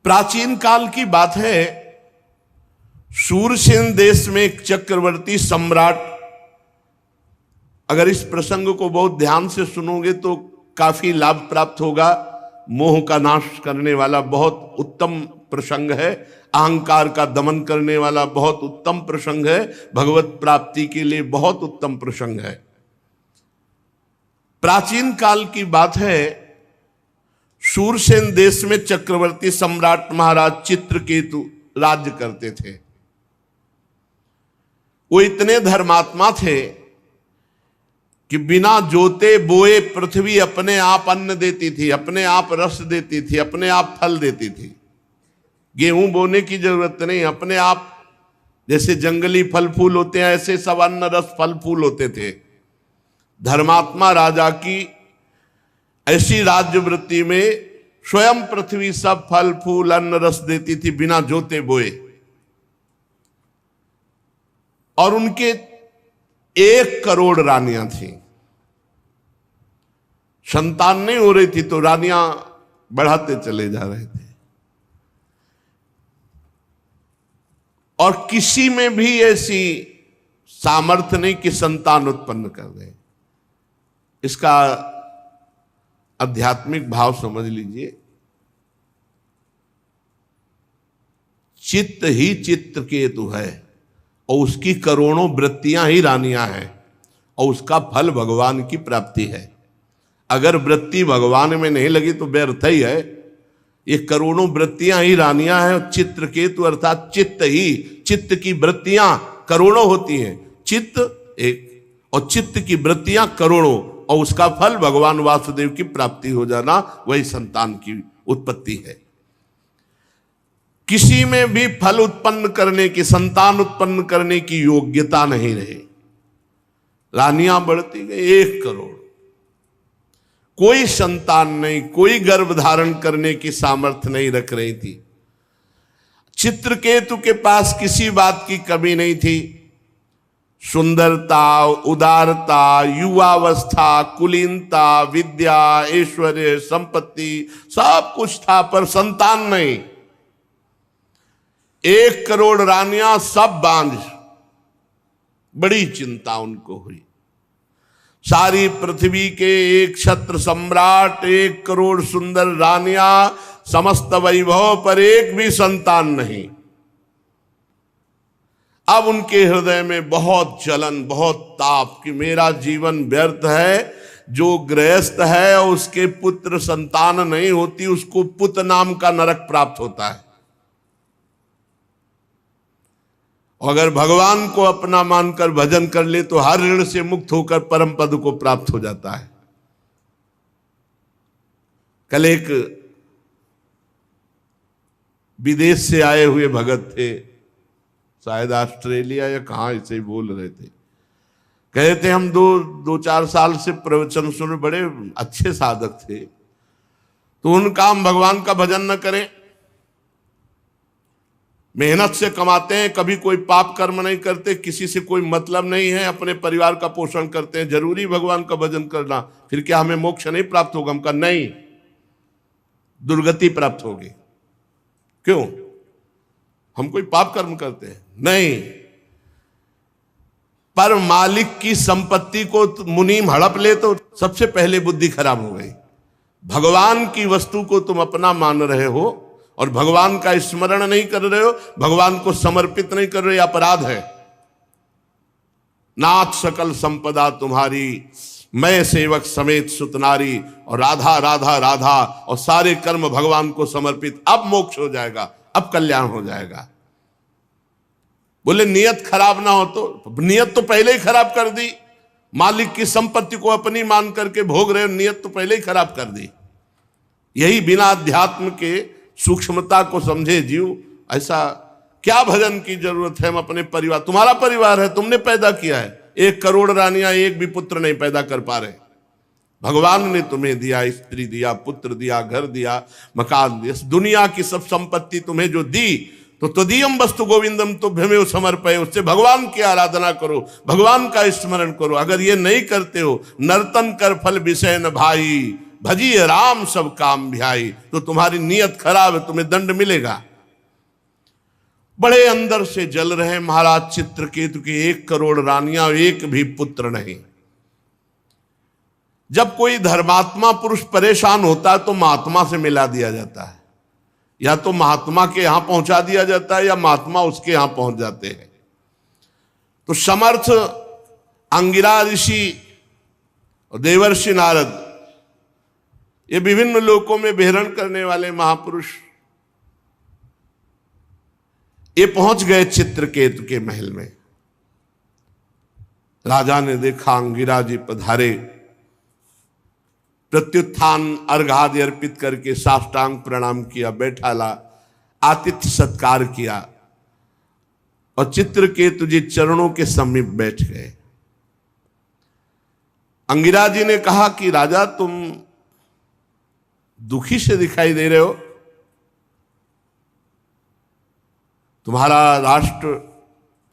प्राचीन काल की बात है, शूरसेन देश में एक चक्रवर्ती सम्राट, अगर इस प्रसंग को बहुत ध्यान से सुनोगे तो काफी लाभ प्राप्त होगा। मोह का नाश करने वाला बहुत उत्तम प्रसंग है, अहंकार का दमन करने वाला बहुत उत्तम प्रसंग है, भगवत प्राप्ति के लिए बहुत उत्तम प्रसंग है। प्राचीन काल की बात है, शूरसेन देश में चक्रवर्ती सम्राट महाराज चित्रकेतु राज्य करते थे। वो इतने धर्मात्मा थे कि बिना जोते बोए पृथ्वी अपने आप अन्न देती थी, अपने आप रस देती थी, अपने आप फल देती थी। गेहूं बोने की जरूरत नहीं, अपने आप जैसे जंगली फल फूल होते हैं ऐसे सब अन्न रस फल फूल होते थे। धर्मात्मा राजा की ऐसी राज्य वृत्ति में स्वयं पृथ्वी सब फल फूल अन्न रस देती थी बिना जोते बोए। और उनके 1 करोड़ रानियां थी। संतान नहीं हो रही थी तो रानियां बढ़ाते चले जा रहे थे, और किसी में भी ऐसी सामर्थ्य नहीं कि संतान उत्पन्न कर दे। इसका आध्यात्मिक भाव समझ लीजिए। चित्त ही चित्रकेतु है और उसकी करोड़ों वृत्तियां ही रानियां हैं, और उसका फल भगवान की प्राप्ति है। अगर वृत्ति भगवान में नहीं लगी तो व्यर्थ ही है। ये करोड़ों वृत्तियां ही रानियां हैं, और चित्रकेतु अर्थात चित्त ही, चित्त की वृत्तियां करोड़ों होती हैं, चित्त एक और चित्त की वृत्तियां करोड़ों, और उसका फल भगवान वासुदेव की प्राप्ति हो जाना, वही संतान की उत्पत्ति है। किसी में भी फल उत्पन्न करने की, संतान उत्पन्न करने की योग्यता नहीं रही। रानियां बढ़ती गई 1 करोड़, कोई संतान नहीं, कोई गर्भ धारण करने की सामर्थ्य नहीं रख रही थी। चित्रकेतु के पास किसी बात की कमी नहीं थी। सुंदरता, उदारता, युवावस्था, कुलीनता, विद्या, ऐश्वर्य, संपत्ति सब कुछ था, पर संतान नहीं। 1 करोड़ रानियां सब बांझ। बड़ी चिंता उनको हुई। सारी पृथ्वी के एक छत्र सम्राट, 1 करोड़ सुंदर रानियां, समस्त वैभव, पर एक भी संतान नहीं। अब उनके हृदय में बहुत जलन, बहुत ताप कि मेरा जीवन व्यर्थ है। जो गृहस्थ है और उसके पुत्र संतान नहीं होती, उसको पुत नाम का नरक प्राप्त होता है। अगर भगवान को अपना मानकर भजन कर ले तो हर ऋण से मुक्त होकर परम पद को प्राप्त हो जाता है। कल एक विदेश से आए हुए भगत थे, शायद ऑस्ट्रेलिया या कहां, इसे बोल रहे थे। कहे थे हम 2-4 साल से प्रवचन सुन, बड़े अच्छे साधक थे, तो उनका हम भगवान का भजन न करें। मेहनत से कमाते हैं, कभी कोई पाप कर्म नहीं करते, किसी से कोई मतलब नहीं है, अपने परिवार का पोषण करते हैं, जरूरी भगवान का भजन करना, फिर क्या हमें मोक्ष नहीं प्राप्त होगा? हम कहा नहीं, दुर्गति प्राप्त होगी। क्यों? हम कोई पाप कर्म करते हैं? नहीं। पर मालिक की संपत्ति को मुनीम हड़प ले तो सबसे पहले बुद्धि खराब हो गई। भगवान की वस्तु को तुम अपना मान रहे हो और भगवान का स्मरण नहीं कर रहे हो, भगवान को समर्पित नहीं कर रहे, अपराध है। नाथ सकल संपदा तुम्हारी, मैं सेवक समेत सुतनारी, और राधा राधा राधा, और सारे कर्म भगवान को समर्पित। अब मोक्ष हो जाएगा, अब कल्याण हो जाएगा। बोले नियत खराब ना हो तो? नियत तो पहले ही खराब कर दी। मालिक की संपत्ति को अपनी मान करके भोग रहे हो, नियत तो पहले ही खराब कर दी। यही बिना अध्यात्म के सूक्ष्मता को समझे जीव, ऐसा क्या भजन की जरूरत है? हम अपने परिवार, तुम्हारा परिवार है, तुमने पैदा किया है। 1 करोड़ रानियां एक भी पुत्र नहीं पैदा कर पा रहे। भगवान ने तुम्हें दिया, स्त्री दिया, पुत्र दिया, घर दिया, मकान दिया, दुनिया की सब संपत्ति तुम्हें जो दी, तो तदीयम वस्तु गोविंदम तुभ्यमेव समर्पये, उससे भगवान की आराधना करो, भगवान का स्मरण करो। अगर ये नहीं करते हो, नर्तन कर फल विषय न भाई, भजिए राम सब काम भियाई। तो तुम्हारी नीयत खराब है, तुम्हें दंड मिलेगा। बड़े अंदर से जल रहे महाराज चित्रकेतु के 1 करोड़ रानियां, एक भी पुत्र नहीं। जब कोई धर्मात्मा पुरुष परेशान होता है तो महात्मा से मिला दिया जाता है, या तो महात्मा के यहां पहुंचा दिया जाता है या महात्मा उसके यहां पहुंच जाते हैं। तो समर्थ अंगिरा ऋषि और देवर्षि नारद, ये विभिन्न लोकों में विहरण करने वाले महापुरुष, ये पहुंच गए चित्रकेतु के महल में। राजा ने देखा अंगिरा जी पधारे, प्रत्युत्थान अर्घादि अर्पित करके साष्टांग प्रणाम किया, बैठाला, आतिथ्य सत्कार किया और चित्रकेतु जी चरणों के समीप बैठ गए। अंगिरा जी ने कहा कि राजा तुम दुखी से दिखाई दे रहे हो, तुम्हारा राष्ट्र,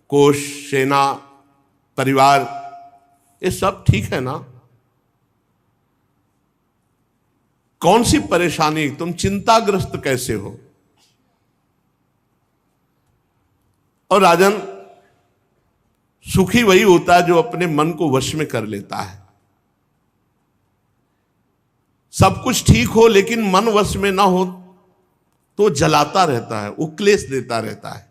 कोष, सेना, परिवार ये सब ठीक है ना? कौन सी परेशानी, तुम चिंताग्रस्त कैसे हो? और राजन, सुखी वही होता है जो अपने मन को वश में कर लेता है। सब कुछ ठीक हो लेकिन मन वश में ना हो तो जलाता रहता है, उक्लेश देता रहता है।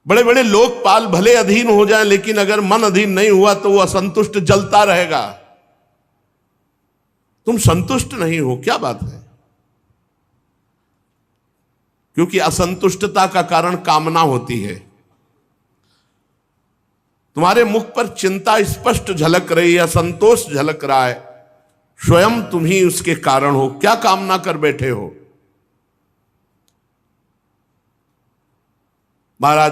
बड़े बड़े लोकपाल भले अधीन हो जाएं, लेकिन अगर मन अधीन नहीं हुआ तो वो असंतुष्ट जलता रहेगा। तुम संतुष्ट नहीं हो, क्या बात है? क्योंकि असंतुष्टता का कारण कामना होती है। तुम्हारे मुख पर चिंता स्पष्ट झलक रही है, असंतोष झलक रहा है, स्वयं तुम ही उसके कारण हो। क्या कामना कर बैठे हो? महाराज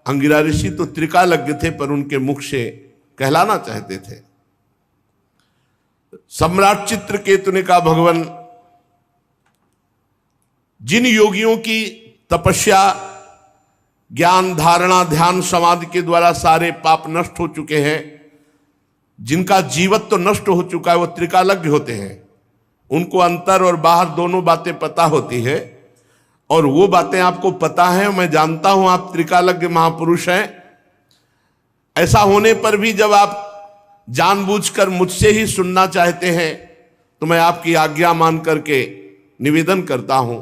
अंगिरा ऋषि तो त्रिकालज्ञ थे, पर उनके मुख से कहलाना चाहते थे। सम्राट चित्रकेतु ने कहा, भगवान, जिन योगियों की तपस्या, ज्ञान, धारणा, ध्यान, समाधि के द्वारा सारे पाप नष्ट हो चुके हैं, जिनका जीवत्व तो नष्ट हो चुका है, वो त्रिकालज्ञ होते हैं। उनको अंतर और बाहर दोनों बातें पता होती है, और वो बातें आपको पता है। मैं जानता हूं आप त्रिकालज्ञ महापुरुष हैं। ऐसा होने पर भी जब आप जानबूझकर मुझसे ही सुनना चाहते हैं तो मैं आपकी आज्ञा मान करके निवेदन करता हूं।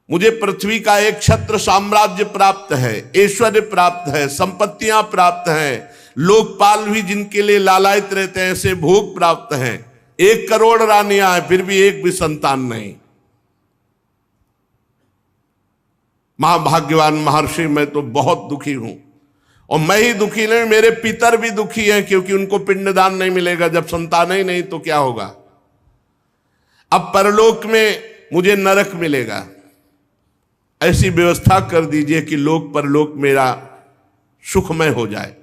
मुझे पृथ्वी का एक छत्र साम्राज्य प्राप्त है, ऐश्वर्य प्राप्त है, संपत्तियां प्राप्त हैं, लोकपाल भी जिनके लिए लालायित रहते हैं ऐसे भोग प्राप्त हैं। 1 करोड़ रानियां हैं, फिर भी एक भी संतान नहीं। महाभाग्यवान महर्षि, मैं तो बहुत दुखी हूं, और मैं ही दुखी नहीं, मेरे पितर भी दुखी हैं, क्योंकि उनको पिंडदान नहीं मिलेगा। जब संतान ही नहीं तो क्या होगा? अब परलोक में मुझे नरक मिलेगा। ऐसी व्यवस्था कर दीजिए कि लोक परलोक मेरा सुखमय हो जाए।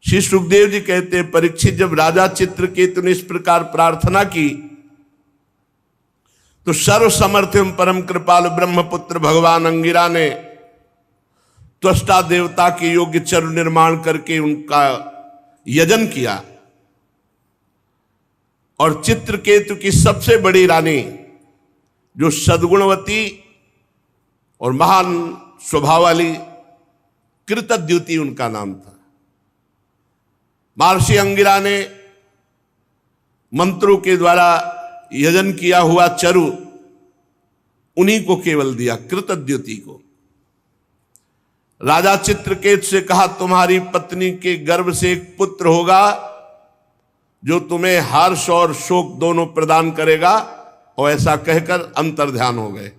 श्री सुखदेव जी कहते हैं, परीक्षित, जब राजा चित्रकेतु ने इस प्रकार प्रार्थना की तो सर्व समर्थ एवं परम कृपालु ब्रह्मपुत्र भगवान अंगिरा ने त्वष्टा देवता के योग्य चरु निर्माण करके उनका यजन किया, और चित्रकेतु की सबसे बड़ी रानी, जो सद्गुणवती और महान स्वभाव वाली कृतद्युति उनका नाम था, महर्षि अंगिरा ने मंत्रों के द्वारा यजन किया हुआ चरु उन्हीं को केवल दिया, कृतद्युति को। राजा चित्रकेतु से कहा, तुम्हारी पत्नी के गर्भ से एक पुत्र होगा जो तुम्हें हर्ष और शोक दोनों प्रदान करेगा। और ऐसा कहकर अंतर्ध्यान हो गए।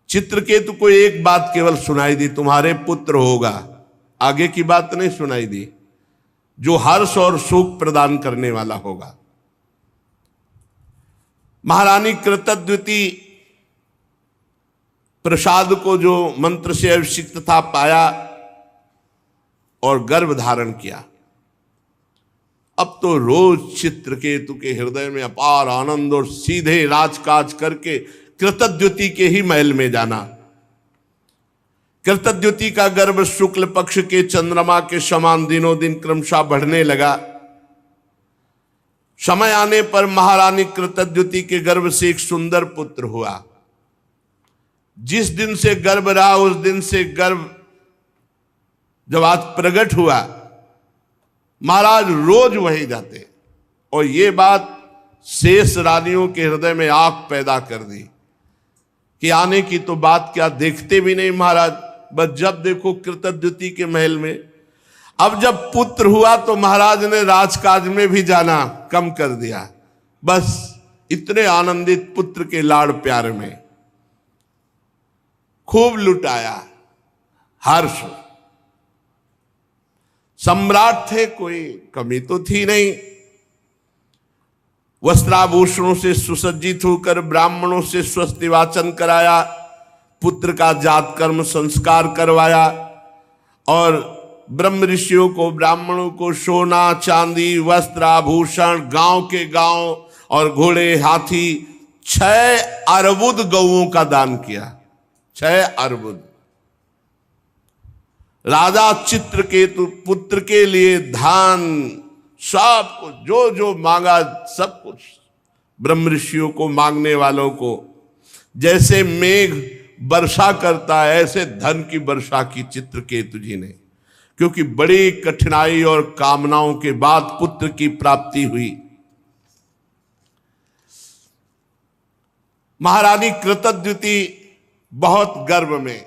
चित्रकेतु को एक बात केवल सुनाई दी, तुम्हारे पुत्र होगा। आगे की बात नहीं सुनाई दी, जो हर्ष और सुख प्रदान करने वाला होगा। महारानी कृतद्युति प्रसाद को जो मंत्र से अभिषिक्त था पाया और गर्भ धारण किया। अब तो रोज चित्रकेतु के हृदय में अपार आनंद, और सीधे राजकाज करके कृतद्युति के ही महल में जाना। कृतद्युति का गर्भ शुक्ल पक्ष के चंद्रमा के समान दिनों दिन क्रमशः बढ़ने लगा। समय आने पर महारानी कृतद्युति के गर्भ से एक सुंदर पुत्र हुआ। जिस दिन से गर्भ रहा उस दिन से गर्भ जब आज प्रकट हुआ, महाराज रोज वहीं जाते और ये बात शेष रानियों के हृदय में आग पैदा कर दी कि आने की तो बात क्या, देखते भी नहीं महाराज, बस जब देखो कृतद्युति के महल में। अब जब पुत्र हुआ तो महाराज ने राजकाज में भी जाना कम कर दिया, बस इतने आनंदित पुत्र के लाड़ प्यार में खूब लुटाया हर्ष। सम्राट थे, कोई कमी तो थी नहीं। वस्त्राभूषणों से सुसज्जित होकर ब्राह्मणों से स्वस्ति वाचन कराया, पुत्र का जात कर्म संस्कार करवाया और ब्रह्म ऋषियों को, ब्राह्मणों को सोना चांदी वस्त्र आभूषण, गांव के गांव और घोड़े हाथी 6 अर्बुद गौओं का दान किया। 6 अर्बुद। राजा चित्रकेतु पुत्र के लिए धान सब कुछ, जो जो मांगा सब कुछ, ब्रह्म ऋषियों को, मांगने वालों को। जैसे मेघ वर्षा करता है ऐसे धन की वर्षा की चित्रकेतु जी ने, क्योंकि बड़ी कठिनाई और कामनाओं के बाद पुत्र की प्राप्ति हुई। महारानी कृतद्युति बहुत गर्व में,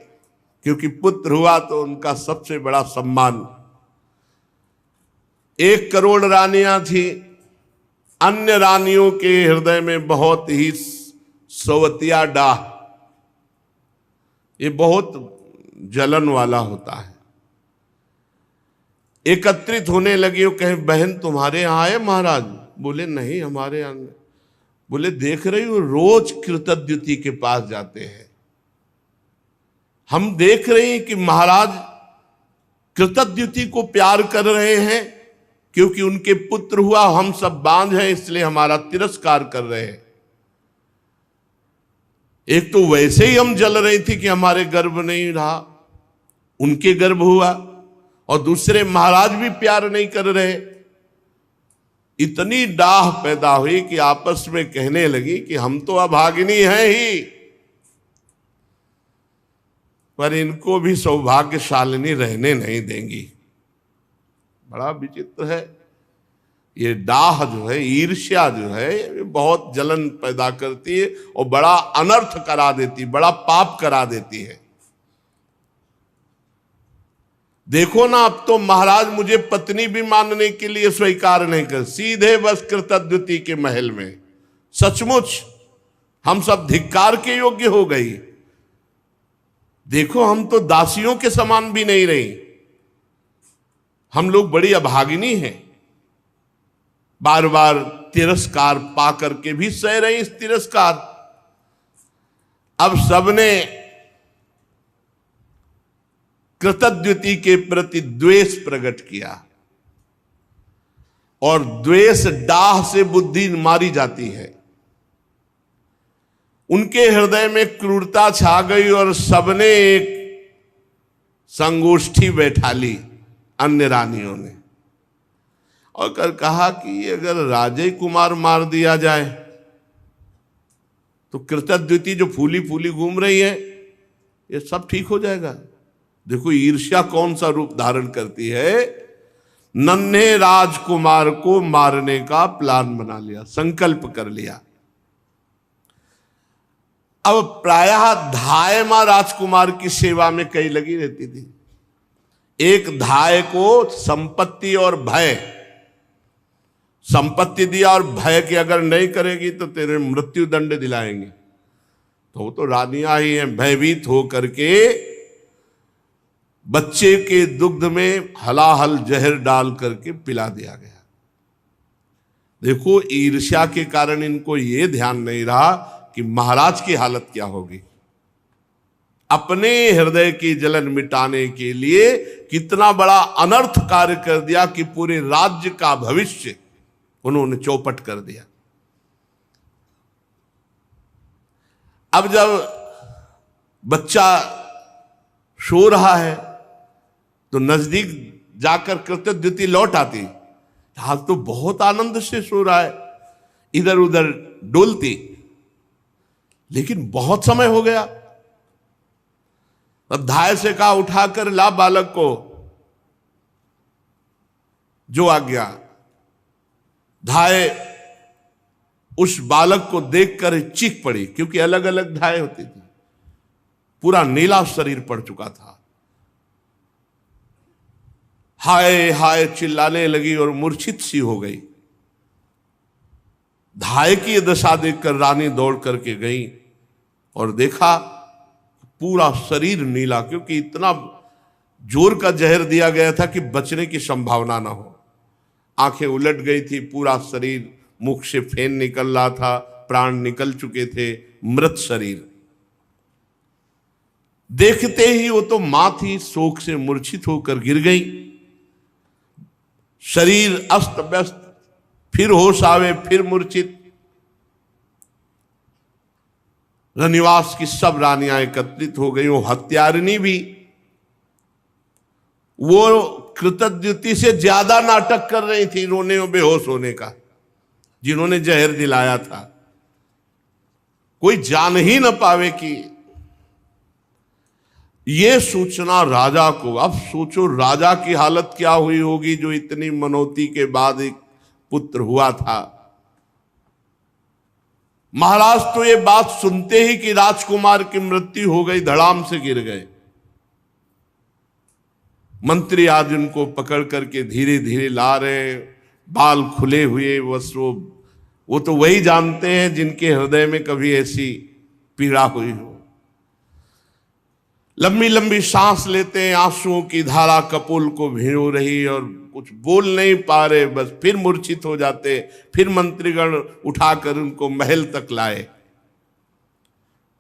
क्योंकि पुत्र हुआ तो उनका सबसे बड़ा सम्मान। 1 करोड़ रानियां थी, अन्य रानियों के हृदय में बहुत ही सवतिया डाह, ये बहुत जलन वाला होता है। एकत्रित होने लगी और कहे बहन तुम्हारे यहां है महाराज? बोले नहीं हमारे यहां। बोले देख रही हो रोज कृतद्युति के पास जाते हैं, हम देख रहे हैं कि महाराज कृतद्युति को प्यार कर रहे हैं क्योंकि उनके पुत्र हुआ, हम सब बांझ हैं इसलिए हमारा तिरस्कार कर रहे हैं। एक तो वैसे ही हम जल रही थी कि हमारे गर्भ नहीं रहा, उनके गर्भ हुआ, और दूसरे महाराज भी प्यार नहीं कर रहे। इतनी डाह पैदा हुई कि आपस में कहने लगी कि हम तो अभागिनी हैं ही, पर इनको भी सौभाग्यशालिनी रहने नहीं देंगी। बड़ा विचित्र है ये डाह जो है, ईर्ष्या जो है, ये बहुत जलन पैदा करती है और बड़ा अनर्थ करा देती, बड़ा पाप करा देती है। देखो ना, अब तो महाराज मुझे पत्नी भी मानने के लिए स्वीकार नहीं कर, सीधे बस कृतद्युति के महल में। सचमुच हम सब धिक्कार के योग्य हो गई। देखो हम तो दासियों के समान भी नहीं रही, हम लोग बड़ी अभागिनी हैं। बार बार तिरस्कार पा करके भी सह रही इस तिरस्कार। अब सबने कृतद्युति के प्रति द्वेष प्रकट किया, और द्वेष डाह से बुद्धि मारी जाती है। उनके हृदय में क्रूरता छा गई और सबने एक संगोष्ठी बैठा ली अन्य रानियों ने, और कर कहा कि अगर राजे कुमार मार दिया जाए तो कृतद्युति जो फूली फूली घूम रही है ये सब ठीक हो जाएगा। देखो ईर्ष्या कौन सा रूप धारण करती है। नन्हे राजकुमार को मारने का प्लान बना लिया, संकल्प कर लिया। अब प्रायः धाय मां राजकुमार की सेवा में कई लगी रहती थी। एक धाय को संपत्ति और भय, संपत्ति दिया और भय कि अगर नहीं करेगी तो तेरे मृत्यु दंड दिलाएंगे। तो वो तो रानियां ही हैं, भयभीत हो करके बच्चे के दुग्ध में हलाहल जहर डाल करके पिला दिया गया। देखो ईर्ष्या के कारण इनको ये ध्यान नहीं रहा कि महाराज की हालत क्या होगी। अपने हृदय की जलन मिटाने के लिए कितना बड़ा अनर्थ कार्य कर दिया कि पूरे राज्य का भविष्य उन्होंने चौपट कर दिया। अब जब बच्चा सो रहा है तो नजदीक जाकर कृतद्युति लौट आती, हाल तो बहुत आनंद से सो रहा है, इधर उधर डोलती, लेकिन बहुत समय हो गया। अब धाय से कहा उठाकर ला बालक को, जो आ गया। धाय उस बालक को देखकर चीख पड़ी, क्योंकि अलग अलग धाय होती थी। पूरा नीला शरीर पड़ चुका था। हाय हाय चिल्लाने लगी और मूर्छित सी हो गई। धाय की ये दशा देखकर रानी दौड़ करके गई और देखा पूरा शरीर नीला, क्योंकि इतना जोर का जहर दिया गया था कि बचने की संभावना ना हो। आंखें उलट गई थी, पूरा शरीर, मुख से फेन निकल रहा था, प्राण निकल चुके थे, मृत शरीर। देखते ही वो तो मां थी, शोक से मूर्छित होकर गिर गई। शरीर अस्त व्यस्त, फिर होश आवे, फिर मूर्छित। रनिवास की सब रानियां एकत्रित हो गई। वो हत्यारिनी भी, वो कृतद्युति से ज्यादा नाटक कर रही थी रोने और बेहोश होने का, जिन्होंने जहर दिलाया था। कोई जान ही न पावे कि ये सूचना राजा को। अब सोचो राजा की हालत क्या हुई होगी, जो इतनी मनौती के बाद एक पुत्र हुआ था। महाराज तो ये बात सुनते ही कि राजकुमार की मृत्यु हो गई, धड़ाम से गिर गए। मंत्री आदि उनको पकड़ करके धीरे धीरे ला रहे, बाल खुले हुए, बस वो तो वही जानते हैं जिनके हृदय में कभी ऐसी पीड़ा हुई हो। लंबी लंबी सांस लेते हैं, आंसुओं की धारा कपोल को भिगो रही और कुछ बोल नहीं पा रहे, बस फिर मूर्छित हो जाते। फिर मंत्रीगण उठाकर उनको महल तक लाए।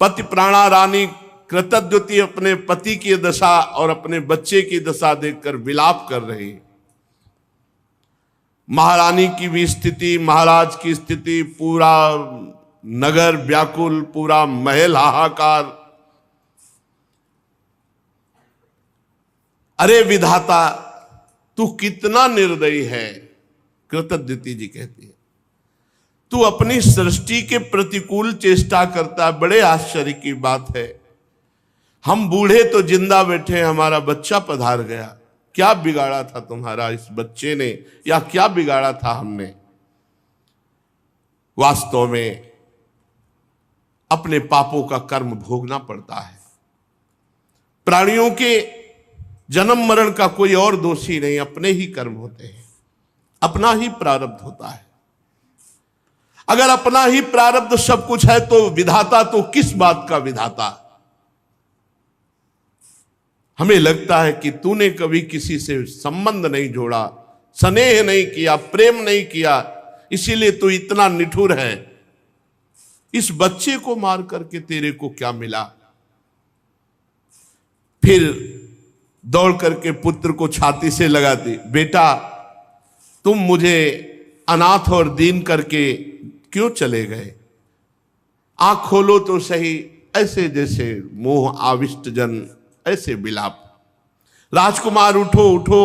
पति प्राणा रानी कृतद्युति अपने पति की दशा और अपने बच्चे की दशा देखकर विलाप कर रही। महारानी की भी स्थिति, महाराज की स्थिति, पूरा नगर व्याकुल, पूरा महल हाहाकार। अरे विधाता, तू कितना निर्दयी है, कृतद्युति जी कहती है। तू अपनी सृष्टि के प्रतिकूल चेष्टा करता। बड़े आश्चर्य की बात है, हम बूढ़े तो जिंदा बैठे, हमारा बच्चा पधार गया। क्या बिगाड़ा था तुम्हारा इस बच्चे ने, या क्या बिगाड़ा था हमने? वास्तव में अपने पापों का कर्म भोगना पड़ता है। प्राणियों के जन्म मरण का कोई और दोषी नहीं, अपने ही कर्म होते हैं, अपना ही प्रारब्ध होता है। अगर अपना ही प्रारब्ध सब कुछ है तो विधाता तो किस बात का विधाता? हमें लगता है कि तूने कभी किसी से संबंध नहीं जोड़ा, स्नेह नहीं किया, प्रेम नहीं किया, इसीलिए तू इतना निठुर है। इस बच्चे को मार करके तेरे को क्या मिला? फिर दौड़ करके पुत्र को छाती से लगाती, बेटा तुम मुझे अनाथ और दीन करके क्यों चले गए? आंख खोलो तो सही, ऐसे जैसे मोह आविष्ट जन, ऐसे विलाप। राजकुमार उठो उठो,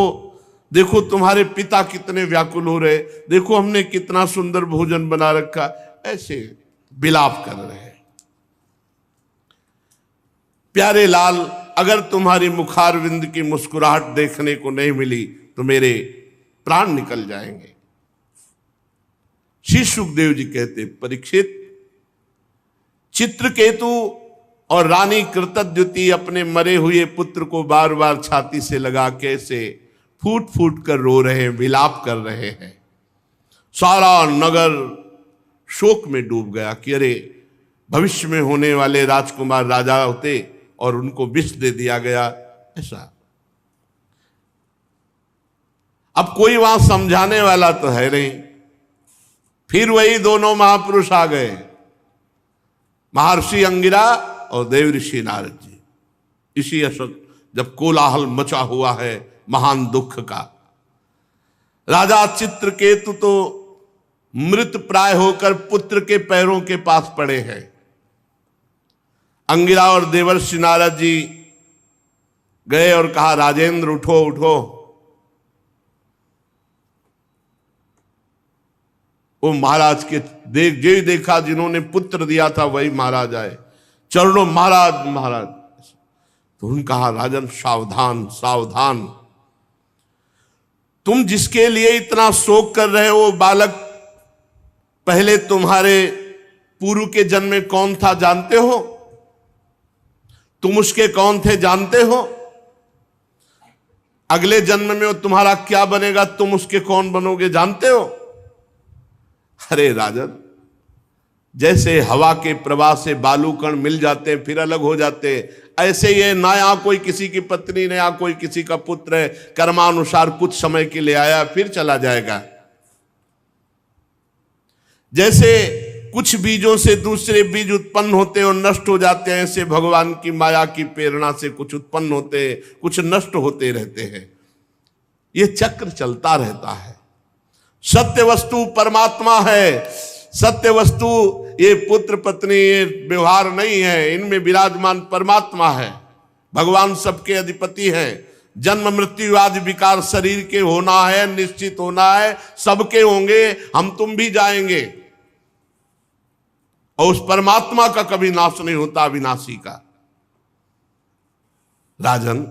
देखो तुम्हारे पिता कितने व्याकुल हो रहे, देखो हमने कितना सुंदर भोजन बना रखा, ऐसे विलाप कर रहे हैं। प्यारे लाल, अगर तुम्हारी मुखारविंद की मुस्कुराहट देखने को नहीं मिली तो मेरे प्राण निकल जाएंगे। श्री सुखदेव जी कहते, परीक्षित, चित्रकेतु और रानी कृतद्युति अपने मरे हुए पुत्र को बार बार छाती से लगा के ऐसे फूट फूट कर रो रहे हैं, विलाप कर रहे हैं। सारा नगर शोक में डूब गया कि अरे भविष्य में होने वाले राजकुमार राजा होते और उनको विष दे दिया गया, ऐसा। अब कोई वहां समझाने वाला तो है नहीं। फिर वही दोनों महापुरुष आ गए, महर्षि अंगिरा और देव ऋषि नारद जी। इसी असत जब कोलाहल मचा हुआ है महान दुख का, राजा चित्रकेतु तो मृत प्राय होकर पुत्र के पैरों के पास पड़े हैं। अंगिरा और देवर्षि नारद जी गए और कहा, राजेंद्र उठो उठो। वो महाराज के देखा जिन्होंने पुत्र दिया था वही महाराज आए, चरणों महाराज महाराज। तो उन्होंने कहा राजन सावधान सावधान, तुम जिसके लिए इतना शोक कर रहे हो बालक पहले तुम्हारे पूर्व के जन्म में कौन था जानते हो? तुम उसके कौन थे जानते हो? अगले जन्म में वो तुम्हारा क्या बनेगा, तुम उसके कौन बनोगे जानते हो? अरे राजन, जैसे हवा के प्रवाह से बालू कण मिल जाते हैं फिर अलग हो जाते हैं, ऐसे ये ना यहाँ कोई किसी की पत्नी ने, यहाँ कोई किसी का पुत्र है, कर्मानुसार कुछ समय के लिए आया फिर चला जाएगा। जैसे कुछ बीजों से दूसरे बीज उत्पन्न होते और नष्ट हो जाते हैं, ऐसे भगवान की माया की प्रेरणा से कुछ उत्पन्न होते कुछ नष्ट होते रहते हैं। ये चक्र चलता रहता है। सत्य वस्तु परमात्मा है। सत्य वस्तु ये पुत्र पत्नी ये व्यवहार नहीं है, इनमें विराजमान परमात्मा है। भगवान सबके अधिपति हैं। जन्म मृत्यु आदि विकार शरीर के होना है, निश्चित होना है, सबके होंगे, हम तुम भी जाएंगे। और उस परमात्मा का कभी नाश नहीं होता, अविनाशी का। राजन,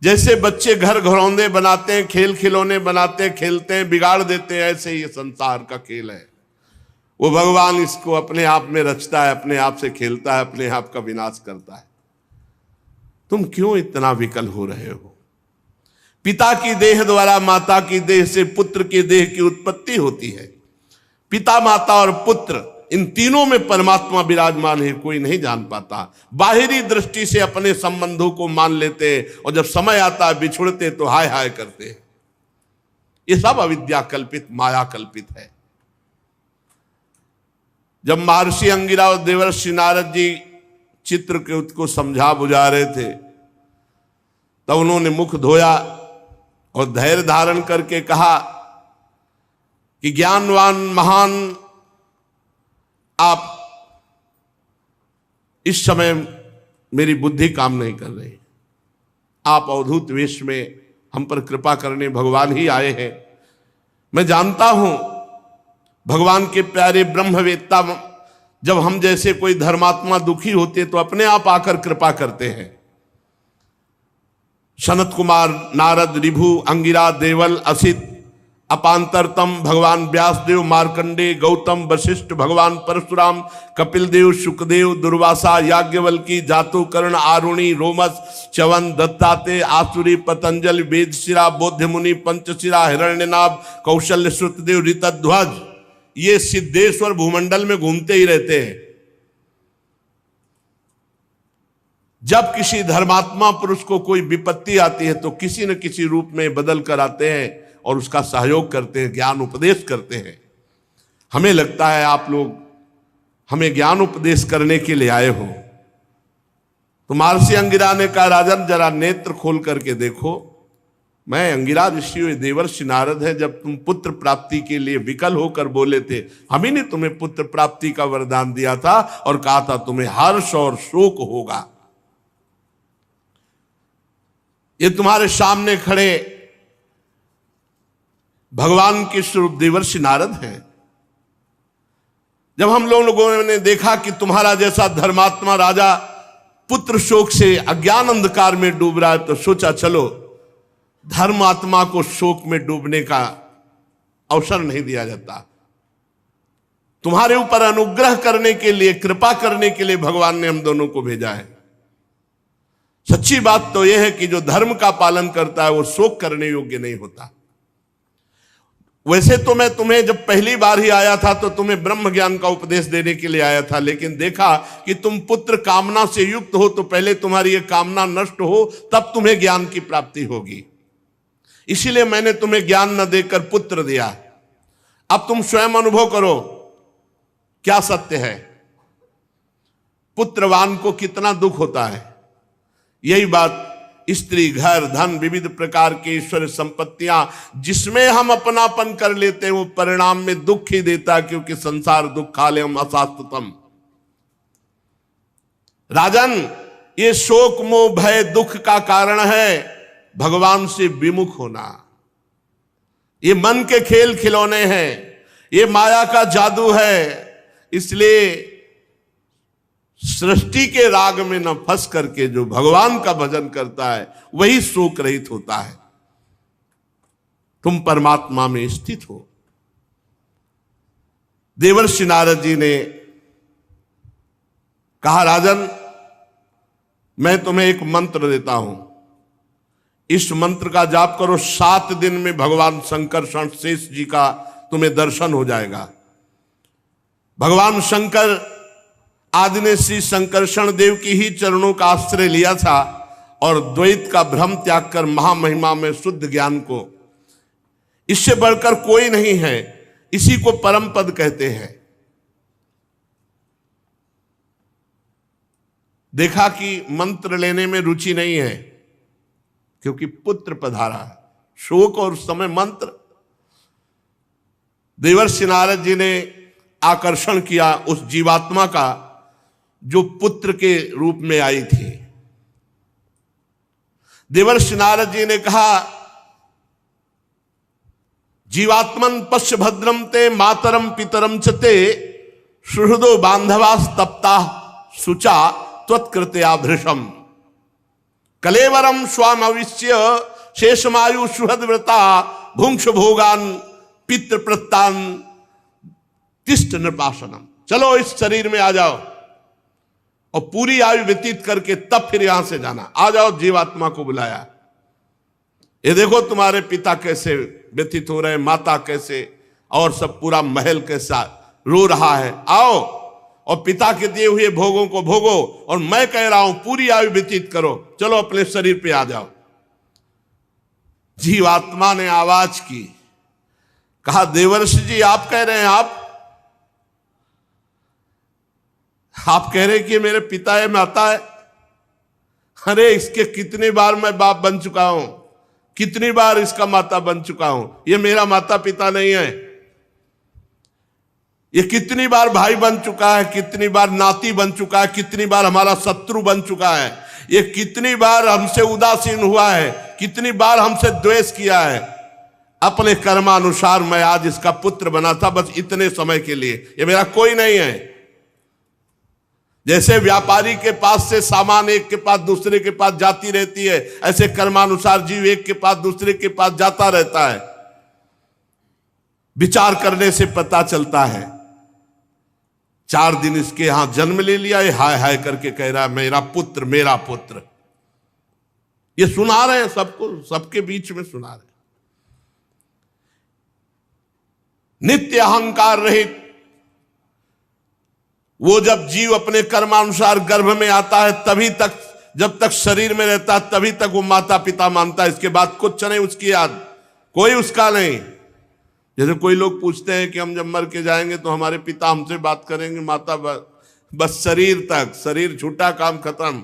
जैसे बच्चे घर घरौंदे बनाते हैं, खेल खिलौने बनाते हैं, खेलते हैं, बिगाड़ देते हैं, ऐसे ये संसार का खेल है। वो भगवान इसको अपने आप में रचता है, अपने आप से खेलता है, अपने आप का विनाश करता है। तुम क्यों इतना विकल हो रहे हो? पिता की देह द्वारा माता की देह से पुत्र की देह की उत्पत्ति होती है। पिता माता और पुत्र इन तीनों में परमात्मा विराजमान है, कोई नहीं जान पाता। बाहरी दृष्टि से अपने संबंधों को मान लेते और जब समय आता है बिछुड़ते तो हाय हाय करते हैं। ये सब अविद्या कल्पित, माया कल्पित है। जब महर्षि अंगिरा और देवर्षि नारद जी चित्र के उसको समझा बुझा रहे थे तब उन्होंने मुख धोया और धैर्य धारण करके कहा कि ज्ञानवान महान, आप इस समय मेरी बुद्धि काम नहीं कर रही। आप अवधूत वेश में हम पर कृपा करने भगवान ही आए हैं। मैं जानता हूं भगवान के प्यारे ब्रह्मवेत्ता जब हम जैसे कोई धर्मात्मा दुखी होते तो अपने आप आकर कृपा करते हैं। सनत कुमार, नारद, रिभु, अंगिरा, देवल, असित, अपांतरतम, भगवान व्यासदेव, मार्कंडे, गौतम, वशिष्ठ, भगवान परशुराम, कपिल देव, शुकदेव, दुर्वासा, याज्ञवल्की, जातुकर्ण, आरुणि, रोमस, च्यवन, दत्ताते, आसुरी, पतंजलि, वेदशिरा, बौद्ध मुनि, पंचशिरा, हिरण्यनाभ, कौशल्य, श्रुतदेव, ऋतध्वज, ये सिद्धेश्वर भूमंडल में घूमते ही रहते हैं। जब किसी धर्मात्मा पुरुष को कोई विपत्ति आती है तो किसी न किसी रूप में बदल कर आते हैं और उसका सहयोग करते हैं, ज्ञान उपदेश करते हैं। हमें लगता है आप लोग हमें ज्ञान उपदेश करने के लिए आए हो। तो महर्षि अंगिरा ने कहा राजन जरा नेत्र खोल करके देखो, मैं अंगिरा ऋषि देवर्षि नारद है। जब तुम पुत्र प्राप्ति के लिए विकल होकर बोले थे, हम ही ने तुम्हें पुत्र प्राप्ति का वरदान दिया था और कहा था तुम्हें हर्ष और शोक होगा। ये तुम्हारे सामने खड़े भगवान के स्वरूप देवर्षि नारद हैं। जब हम लोगों ने देखा कि तुम्हारा जैसा धर्मात्मा राजा पुत्र शोक से अज्ञान अंधकार में डूब रहा है तो सोचा चलो धर्मात्मा को शोक में डूबने का अवसर नहीं दिया जाता। तुम्हारे ऊपर अनुग्रह करने के लिए, कृपा करने के लिए भगवान ने हम दोनों को भेजा है। सच्ची बात तो यह है कि जो धर्म का पालन करता है वो शोक करने योग्य नहीं होता। वैसे तो मैं तुम्हें जब पहली बार ही आया था तो तुम्हें ब्रह्म ज्ञान का उपदेश देने के लिए आया था, लेकिन देखा कि तुम पुत्र कामना से युक्त हो तो पहले तुम्हारी ये कामना नष्ट हो तब तुम्हें ज्ञान की प्राप्ति होगी। इसीलिए मैंने तुम्हें ज्ञान न देकर पुत्र दिया। अब तुम स्वयं अनुभव करो क्या सत्य है। पुत्रवान को कितना दुख होता है। यही बात स्त्री, घर, धन, विविध प्रकार की ईश्वर संपत्तियां जिसमें हम अपनापन कर लेते हैं वो परिणाम में दुख ही देता है, क्योंकि संसार दुखालयम अशाश्वतम। राजन, ये शोक मोह भय दुख का कारण है भगवान से विमुख होना। ये मन के खेल खिलौने हैं। ये माया का जादू है। इसलिए सृष्टि के राग में न फंस करके जो भगवान का भजन करता है वही शोक रहित होता है। तुम परमात्मा में स्थित हो। देवर्षि नारद जी ने कहा, राजन मैं तुम्हें एक मंत्र देता हूं, इस मंत्र का जाप करो, 7 दिन में भगवान शंकरषण शेष जी का तुम्हें दर्शन हो जाएगा। भगवान शंकर आदि ने श्री शंकरषण देव की ही चरणों का आश्रय लिया था और द्वैत का भ्रम त्याग कर महामहिमा में शुद्ध ज्ञान को, इससे बढ़कर कोई नहीं है, इसी को परम पद कहते हैं। देखा कि मंत्र लेने में रुचि नहीं है क्योंकि पुत्र पधारा है। शोक और समय मंत्र देवर्षि नारद जी ने आकर्षण किया उस जीवात्मा का जो पुत्र के रूप में आई थी। देवर्षि नारद जी ने कहा, जीवात्मन पश्य भद्रम ते मातरम पितरम चते सुहृदो बांधवास्तप्ता शुचा त्वत्कृत्या भृशम कलेवरम स्वामविश्य शेषमायु सुहृदव्रता भुंक्ष भोगान पितृ प्रत्तान तिष्ठ नृपासनम। चलो इस शरीर में आ जाओ और पूरी आयु व्यतीत करके तब फिर यहां से जाना। आ जाओ, जीवात्मा को बुलाया। ये देखो तुम्हारे पिता कैसे व्यतीत हो रहे, माता कैसे, और सब पूरा महल कैसा रो रहा है। आओ और पिता के दिए हुए भोगों को भोगो, और मैं कह रहा हूं पूरी आयु व्यतीत करो। चलो अपने शरीर पे आ जाओ। जीवात्मा ने आवाज की, कहा, देवर्षि जी आप कह रहे हैं, आप कह रहे हैं कि मेरे पिता है, माता है। अरे इसके कितनी बार मैं बाप बन चुका हूं, कितनी बार इसका माता बन चुका हूं। ये मेरा माता पिता नहीं है। ये कितनी बार भाई बन चुका है, कितनी बार नाती बन चुका है, कितनी बार हमारा शत्रु बन चुका है। ये कितनी बार हमसे उदासीन हुआ है, कितनी बार हमसे द्वेष किया है। अपने कर्मानुसार मैं आज इसका पुत्र बना था, बस इतने समय के लिए। ये मेरा कोई नहीं है। जैसे व्यापारी के पास से सामान एक के पास दूसरे के पास जाती रहती है, ऐसे कर्मानुसार जीव एक के पास दूसरे के पास जाता रहता है। विचार करने से पता चलता है। 4 दिन इसके यहां जन्म ले लिया, ये हाय हाय करके कह रहा है मेरा पुत्र, मेरा पुत्र। ये सुना रहे हैं सबको, सबके बीच में सुना रहे हैं। नित्य अहंकार रहित वो जब जीव अपने कर्मानुसार गर्भ में आता है, तभी तक, जब तक शरीर में रहता है तभी तक वो माता पिता मानता है। इसके बाद कुछ नहीं उसकी याद, कोई उसका नहीं। जैसे कोई लोग पूछते हैं कि हम जब मर के जाएंगे तो हमारे पिता हमसे बात करेंगे, माता बस शरीर तक, शरीर छूटा काम खत्म।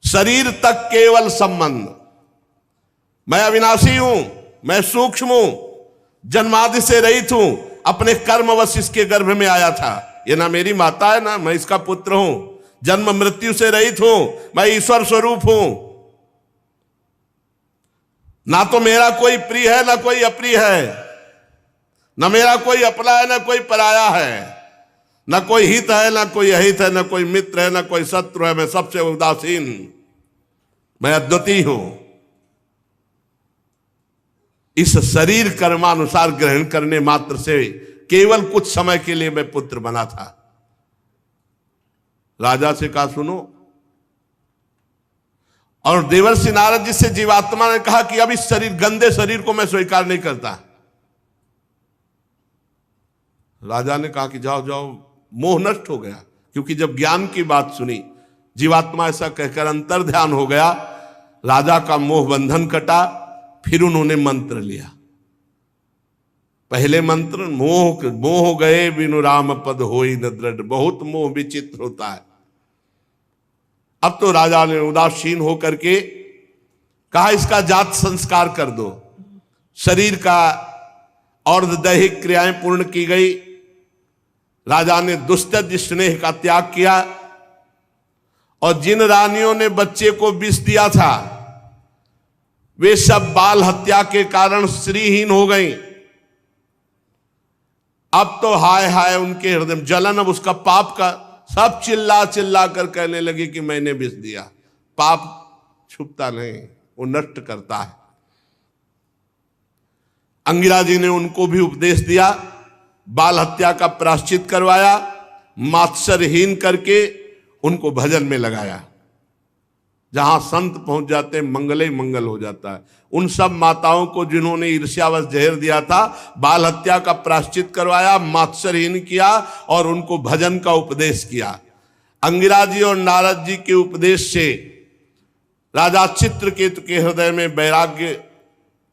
शरीर तक केवल संबंध। मैं अविनाशी हूं, मैं सूक्ष्म हूं, जन्मादि से रहित हूं, अपने कर्मवश इसके गर्भ में आया था। ये ना मेरी माता है ना मैं इसका पुत्र हूं। जन्म मृत्यु से रहित हूं, मैं ईश्वर स्वरूप हूं। ना तो मेरा कोई प्रिय है ना कोई अप्रिय है, ना मेरा कोई अपना है ना कोई पराया है, ना कोई हित है ना कोई अहित है, ना कोई मित्र है ना कोई शत्रु है। मैं सबसे उदासीन, मैं अद्वितीय हूं। इस शरीर कर्मानुसार ग्रहण करने मात्र से केवल कुछ समय के लिए मैं पुत्र बना था। राजा से कहा सुनो, और देवर्षि नारद जी से जीवात्मा ने कहा कि अब इस शरीर, गंदे शरीर को मैं स्वीकार नहीं करता। राजा ने कहा कि जाओ जाओ, मोह नष्ट हो गया। क्योंकि जब ज्ञान की बात सुनी, जीवात्मा ऐसा कहकर अंतर ध्यान हो गया, राजा का मोह बंधन कटा। फिर उन्होंने मंत्र लिया। पहले मंत्र, मोह गए बिनु राम पद होई न दृढ़। बहुत मोह विचित्र होता है। अब तो राजा ने उदासीन होकर के कहा इसका जात संस्कार कर दो। शरीर का और दैहिक क्रियाएं पूर्ण की गई। राजा ने दुस्तज स्नेह का त्याग किया, और जिन रानियों ने बच्चे को विष दिया था वे सब बाल हत्या के कारण श्रीहीन हो गई। अब तो हाय हाय उनके हृदय में जलन, अब उसका पाप का सब चिल्ला चिल्ला कर कहने लगे कि मैंने विष दिया। पाप छुपता नहीं, वो नष्ट करता है। अंगिरा जी ने उनको भी उपदेश दिया, बाल हत्या का प्रायश्चित करवाया, मात्सरहीन करके उनको भजन में लगाया। जहां संत पहुंच जाते हैं मंगल ही मंगल हो जाता है। उन सब माताओं को जिन्होंने ईर्ष्यावश जहर दिया था, बाल हत्या का प्रायश्चित करवाया, मात्सरहीन किया और उनको भजन का उपदेश किया। अंगिरा जी और नारद जी के उपदेश से राजा चित्रकेतु के हृदय में वैराग्य,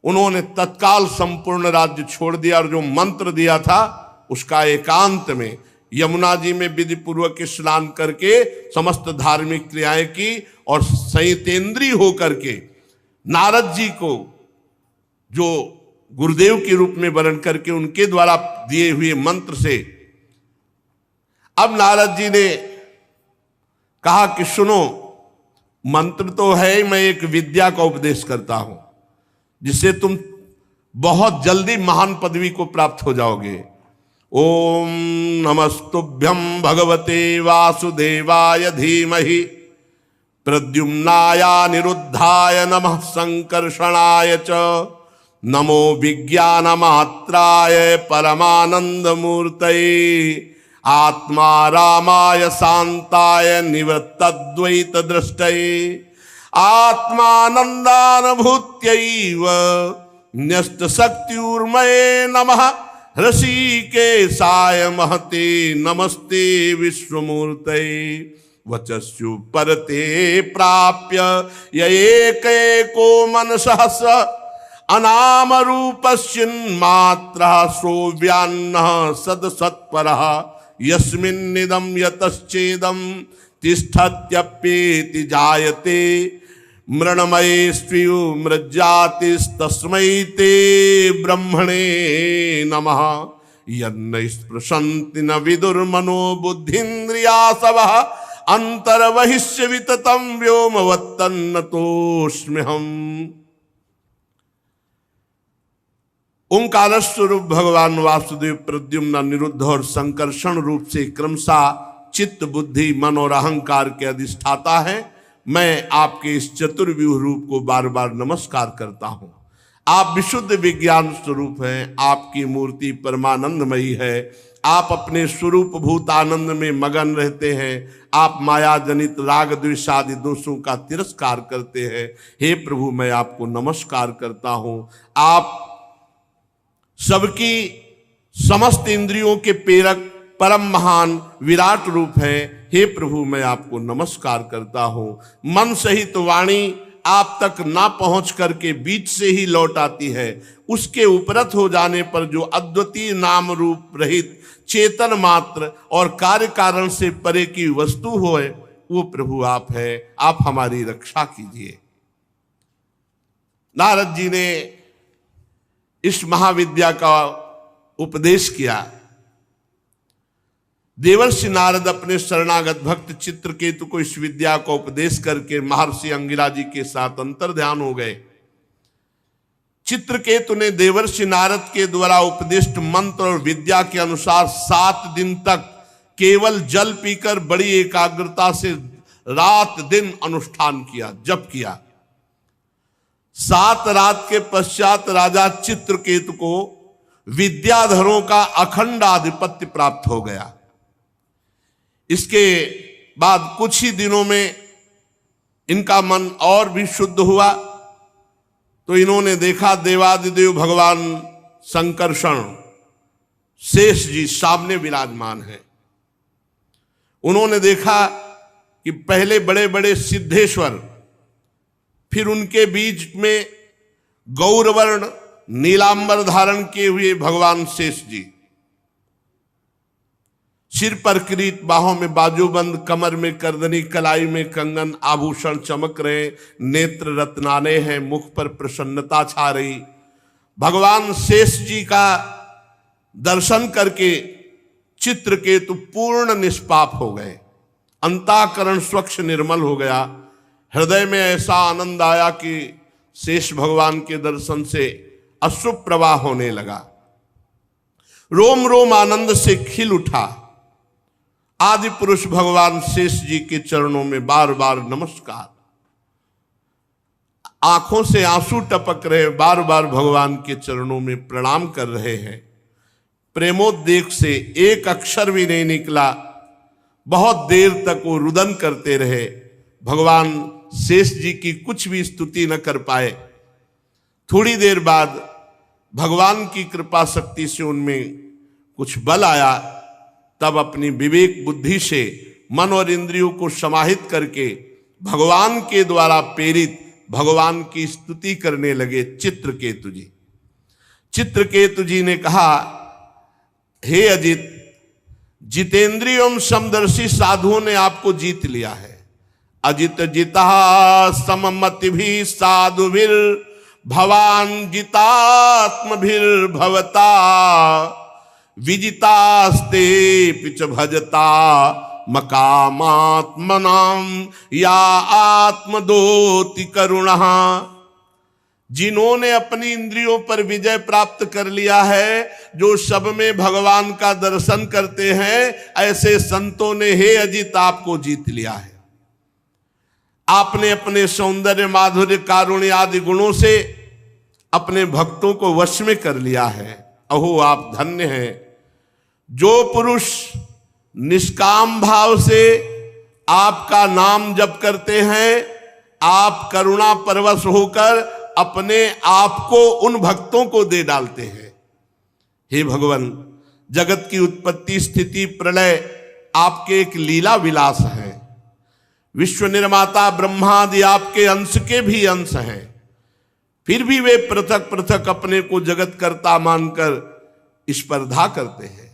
उन्होंने तत्काल संपूर्ण राज्य छोड़ दिया और जो मंत्र दिया था उसका एकांत में यमुना जी में विधि पूर्वक स्नान करके समस्त धार्मिक क्रियाएं की और संयतेंद्रीय होकर के नारद जी को जो गुरुदेव के रूप में वर्ण करके उनके द्वारा दिए हुए मंत्र से, अब नारद जी ने कहा कि सुनो, मंत्र तो है, मैं एक विद्या का उपदेश करता हूं जिससे तुम बहुत जल्दी महान पदवी को प्राप्त हो जाओगे। ओम नमस्तुभ्यं भगवते वासुदेवाय धीमहि प्रद्युम्नाय निरुद्धाय नमः संकर्षणाय च नमो विज्ञानमात्राय परमानंद मूर्तये आत्मा रामाय शांताय निवृत्तद्वैत दृष्टये आत्मानंदानुभूत्यैव न्यस्त शक्तिर्मये नमः ऋषिकेशाय महते नमस्ते विश्वमूर्तये वचस्यु परते प्राप्य यैकैको मनसः स अनाम रूपस्यन्मात्रः सोऽव्यान्नः सदसत्परः यस्मिन्निदं यतश्चेदं तिष्ठत्यप्येति जायते मृण्मयेष्वियो मृज्जातिस्तस्मै ते ब्रह्मणे नमः यन्न स्पृशन्ति न विदुर्मनो बुद्धिन्द्रियासवः अंतर्बहिष्य विततं व्योमवत्तन्नतोऽस्म्यहम्। ओंकार स्वरूप भगवान वासुदेव प्रद्युम्न निरुद्ध और संकर्षण रूप से क्रमशः चित्त बुद्धि मन और अहंकार के अधिष्ठाता है। मैं आपके इस चतुर्व्यूह रूप को बार बार नमस्कार करता हूं। आप विशुद्ध विज्ञान स्वरूप हैं, आपकी मूर्ति परमानंदमयी है, आप अपने स्वरूप भूत आनंद में मगन रहते हैं, आप माया जनित राग द्वेष आदि दोषों का तिरस्कार करते हैं। हे प्रभु, मैं आपको नमस्कार करता हूं। आप सबकी समस्त इंद्रियों के प्रेरक परम महान विराट रूप है। हे प्रभु, मैं आपको नमस्कार करता हूं। मन सहित वाणी आप तक ना पहुंच करके बीच से ही लौट आती है। उसके उपरत हो जाने पर जो अद्वितीय नाम रूप रहित चेतन मात्र और कार्य कारण से परे की वस्तु होए, वो प्रभु आप है। आप हमारी रक्षा कीजिए। नारद जी ने इस महाविद्या का उपदेश किया। देवर्षि नारद अपने शरणागत भक्त चित्रकेतु को इस विद्या का उपदेश करके महर्षि अंगिरा जी के साथ अंतर्ध्यान हो गए। चित्रकेतु ने देवर्षि नारद के द्वारा उपदिष्ट मंत्र और विद्या के अनुसार 7 दिन तक केवल जल पीकर बड़ी एकाग्रता से रात दिन अनुष्ठान किया, जप किया। 7 रात के पश्चात राजा चित्रकेतु को विद्याधरों का अखंड आधिपत्य प्राप्त हो गया। इसके बाद कुछ ही दिनों में इनका मन और भी शुद्ध हुआ, तो इन्होंने देखा देवादिदेव भगवान संकर्षण शेष जी सामने विराजमान है। उन्होंने देखा कि पहले बड़े बड़े सिद्धेश्वर, फिर उनके बीच में गौरवर्ण नीलांबर धारण किए हुए भगवान शेष जी, सिर पर किरीट, बाहों में बाजूबंद, कमर में करदनी, कलाई में कंगन, आभूषण चमक रहे, नेत्र रत्नाने हैं, मुख पर प्रसन्नता छा रही। भगवान शेष जी का दर्शन करके चित्रकेतु पूर्ण निष्पाप हो गए। अंतःकरण स्वच्छ निर्मल हो गया। हृदय में ऐसा आनंद आया कि शेष भगवान के दर्शन से अश्रु प्रवाह होने लगा। रोम रोम आनंद से खिल उठा। आदि पुरुष भगवान शेष जी के चरणों में बार बार नमस्कार। आंखों से आंसू टपक रहे, बार बार भगवान के चरणों में प्रणाम कर रहे हैं। प्रेमोद्वेग से एक अक्षर भी नहीं निकला। बहुत देर तक वो रुदन करते रहे। भगवान शेष जी की कुछ भी स्तुति न कर पाए। थोड़ी देर बाद भगवान की कृपा शक्ति से उनमें कुछ बल आया। तब अपनी विवेक बुद्धि से मन और इंद्रियों को समाहित करके भगवान के द्वारा प्रेरित भगवान की स्तुति करने लगे चित्रकेतु जी। चित्रकेतु जी ने कहा, हे अजित, जितेंद्रियम समदर्शी साधुओं ने आपको जीत लिया है। अजित जिता सममति भी साधुभिर भवान जितात्मभिर भवता विजितास्ते पिच भजता मकामात्मनाम या आत्मदोति करुणः। जिन्होंने अपनी इंद्रियों पर विजय प्राप्त कर लिया है, जो सब में भगवान का दर्शन करते हैं, ऐसे संतों ने हे अजित आपको जीत लिया है। आपने अपने सौंदर्य माधुर्य कारुण्य आदि गुणों से अपने भक्तों को वश में कर लिया है। अहो आप धन्य हैं। जो पुरुष निष्काम भाव से आपका नाम जप करते हैं, आप करुणा परवश होकर अपने आप को उन भक्तों को दे डालते हैं। हे भगवान, जगत की उत्पत्ति स्थिति प्रलय आपके एक लीला विलास है। विश्व निर्माता ब्रह्मादि आपके अंश के भी अंश हैं। फिर भी वे पृथक पृथक अपने को जगत कर्ता मानकर स्पर्धा करते हैं।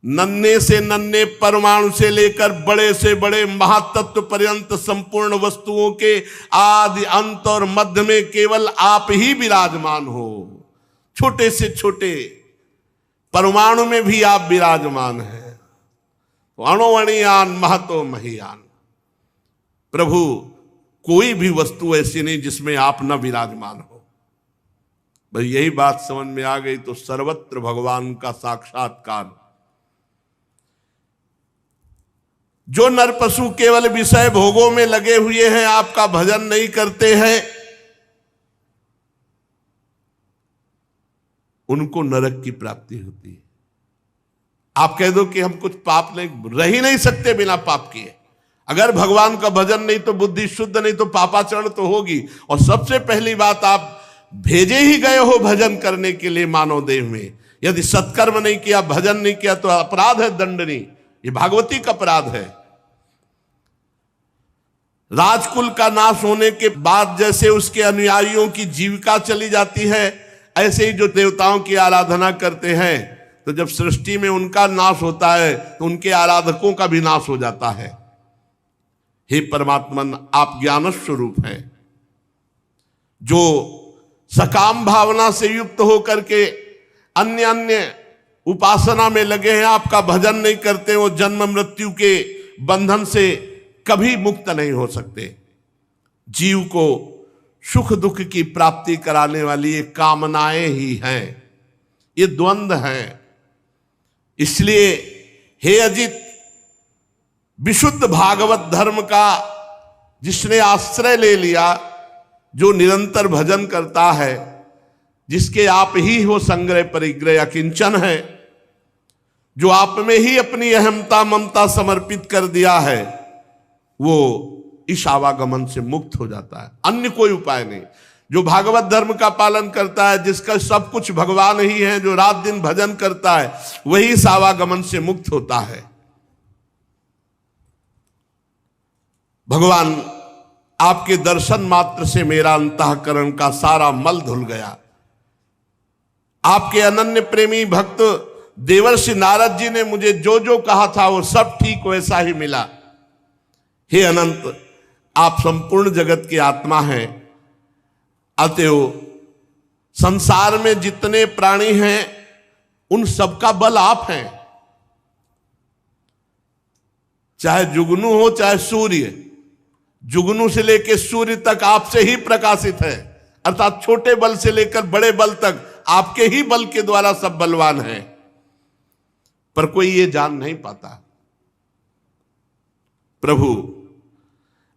नन्हे से नन्हे परमाणु से लेकर बड़े से बड़े महातत्व पर्यंत संपूर्ण वस्तुओं के आदि अंत और मध्य में केवल आप ही विराजमान हो। छोटे से छोटे परमाणु में भी आप विराजमान हैं। अणुअणियान महतो महियान। प्रभु, कोई भी वस्तु ऐसी नहीं जिसमें आप न विराजमान हो। भाई यही बात समझ में आ गई तो सर्वत्र भगवान का साक्षात्कार। जो नर पशु केवल विषय भोगों में लगे हुए हैं, आपका भजन नहीं करते हैं, उनको नरक की प्राप्ति होती है। आप कह दो कि हम कुछ पाप नहीं, रह ही नहीं सकते बिना पाप किए। अगर भगवान का भजन नहीं तो बुद्धि शुद्ध नहीं तो पापाचरण तो होगी। और सबसे पहली बात, आप भेजे ही गए हो भजन करने के लिए मानव देह में। यदि सत्कर्म नहीं किया, भजन नहीं किया तो अपराध है दंडनीय। ये भागवती का अपराध है। राजकुल का नाश होने के बाद जैसे उसके अनुयायियों की जीविका चली जाती है, ऐसे ही जो देवताओं की आराधना करते हैं, तो जब सृष्टि में उनका नाश होता है तो उनके आराधकों का भी नाश हो जाता है। हे परमात्मन, आप ज्ञान स्वरूप हैं। जो सकाम भावना से युक्त होकर के अन्य अन्य उपासना में लगे हैं, आपका भजन नहीं करते, वो जन्म मृत्यु के बंधन से कभी मुक्त नहीं हो सकते। जीव को सुख दुख की प्राप्ति कराने वाली ये कामनाएं ही हैं, ये द्वंद्व हैं। इसलिए हे अजित, विशुद्ध भागवत धर्म का जिसने आश्रय ले लिया, जो निरंतर भजन करता है, जिसके आप ही हो संग्रह परिग्रह अकिंचन है, जो आप में ही अपनी अहमता ममता समर्पित कर दिया है, वो इस आवागमन से मुक्त हो जाता है। अन्य कोई उपाय नहीं। जो भागवत धर्म का पालन करता है, जिसका सब कुछ भगवान ही है, जो रात दिन भजन करता है, वही इस आवागमन से मुक्त होता है। भगवान, आपके दर्शन मात्र से मेरा अंतःकरण का सारा मल धुल गया। आपके अनन्य प्रेमी भक्त देवर्षि नारद जी ने मुझे जो जो कहा था वो सब ठीक वैसा ही मिला। हे अनंत, आप संपूर्ण जगत की आत्मा हैं। अतएव संसार में जितने प्राणी हैं उन सबका बल आप हैं। चाहे जुगनू हो चाहे सूर्य, जुगनू से लेकर सूर्य तक आपसे ही प्रकाशित है। अर्थात छोटे बल से लेकर बड़े बल तक आपके ही बल के द्वारा सब बलवान हैं, पर कोई ये जान नहीं पाता। प्रभु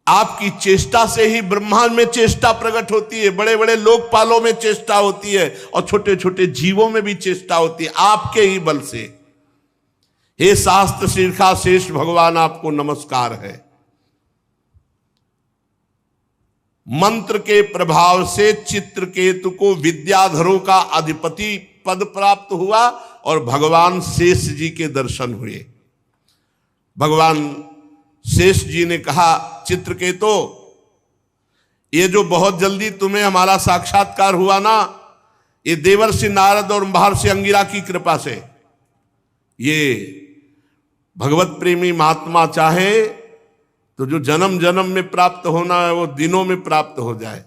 आपकी चेष्टा से ही ब्रह्मांड में चेष्टा प्रकट होती है, बड़े बड़े लोकपालों में चेष्टा होती है और छोटे छोटे जीवों में भी चेष्टा होती है, आपके ही बल से। हे शास्त्र शीर्षा शेष भगवान, आपको नमस्कार है। मंत्र के प्रभाव से चित्रकेतु को विद्याधरों का अधिपति पद प्राप्त हुआ और भगवान शेष जी के दर्शन हुए। भगवान शेष जी ने कहा, चित्रकेतु, ये जो बहुत जल्दी तुम्हें हमारा साक्षात्कार हुआ ना, ये देवर्षि नारद और महर्षि अंगिरा की कृपा से। ये भगवत प्रेमी महात्मा चाहे तो जो जन्म जन्म में प्राप्त होना है वो दिनों में प्राप्त हो जाए।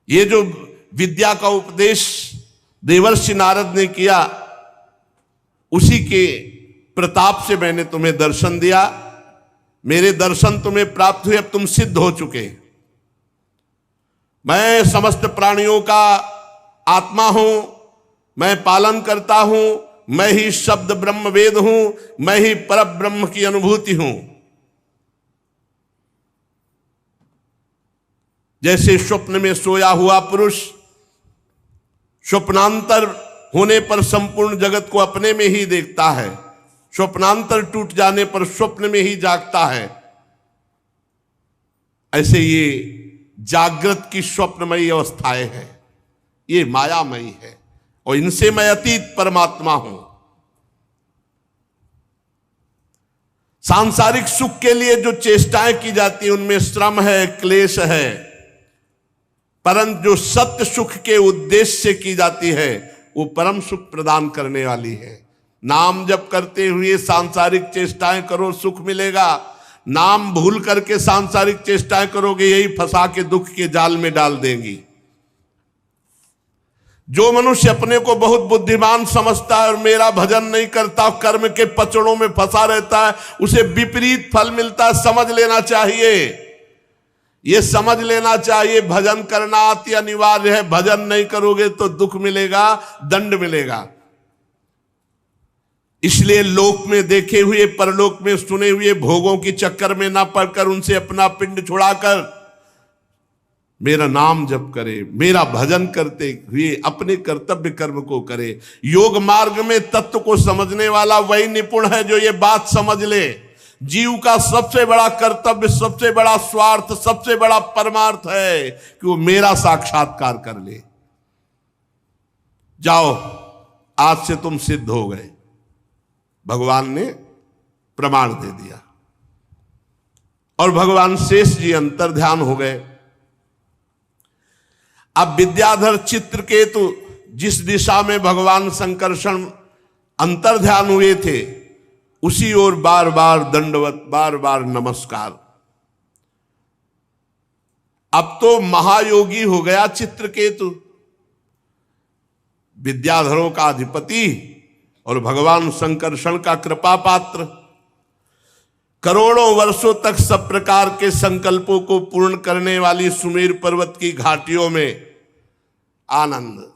ये जो विद्या का उपदेश देवर्षि नारद ने किया, उसी के प्रताप से मैंने तुम्हें दर्शन दिया। मेरे दर्शन तुम्हें प्राप्त हुए, अब तुम सिद्ध हो चुके। मैं समस्त प्राणियों का आत्मा हूं, मैं पालन करता हूं, मैं ही शब्द ब्रह्म वेद हूं, मैं ही पर ब्रह्म की अनुभूति हूं। जैसे स्वप्न में सोया हुआ पुरुष स्वप्नांतर होने पर संपूर्ण जगत को अपने में ही देखता है, स्वप्नांतर टूट जाने पर स्वप्न में ही जागता है, ऐसे ये जागृत की स्वप्नमयी अवस्थाएं हैं, ये मायामयी है और इनसे मैं अतीत परमात्मा हूं। सांसारिक सुख के लिए जो चेष्टाएं की जाती हैं उनमें श्रम है, क्लेश है, परंतु जो सत्य सुख के उद्देश्य से की जाती है वो परम सुख प्रदान करने वाली है। नाम जप करते हुए सांसारिक चेष्टाएं करो, सुख मिलेगा। नाम भूल करके सांसारिक चेष्टाएं करोगे, यही फंसा के दुख के जाल में डाल देंगी। जो मनुष्य अपने को बहुत बुद्धिमान समझता है और मेरा भजन नहीं करता, कर्म के पचड़ों में फंसा रहता है, उसे विपरीत फल मिलता है। समझ लेना चाहिए, ये समझ लेना चाहिए, भजन करना अति अनिवार्य है। भजन नहीं करोगे तो दुख मिलेगा, दंड मिलेगा। इसलिए लोक में देखे हुए, परलोक में सुने हुए भोगों की चक्कर में ना पड़कर उनसे अपना पिंड छुड़ाकर मेरा नाम जप करे, मेरा भजन करते हुए अपने कर्तव्य कर्म को करे। योग मार्ग में तत्व को समझने वाला वही निपुण है जो ये बात समझ ले, जीव का सबसे बड़ा कर्तव्य, सबसे बड़ा स्वार्थ, सबसे बड़ा परमार्थ है कि वो मेरा साक्षात्कार कर ले। जाओ, आज से तुम सिद्ध हो गए। भगवान ने प्रमाण दे दिया और भगवान शेष जी अंतर्ध्यान हो गए। अब विद्याधर चित्रकेतु जिस दिशा में भगवान संकर्षण अंतर्ध्यान हुए थे उसी ओर बार बार दंडवत, बार बार नमस्कार। अब तो महायोगी हो गया चित्रकेतु, विद्याधरों का अधिपति और भगवान संकर्षण का कृपा पात्र। करोड़ों वर्षों तक सब प्रकार के संकल्पों को पूर्ण करने वाली सुमेर पर्वत की घाटियों में आनंद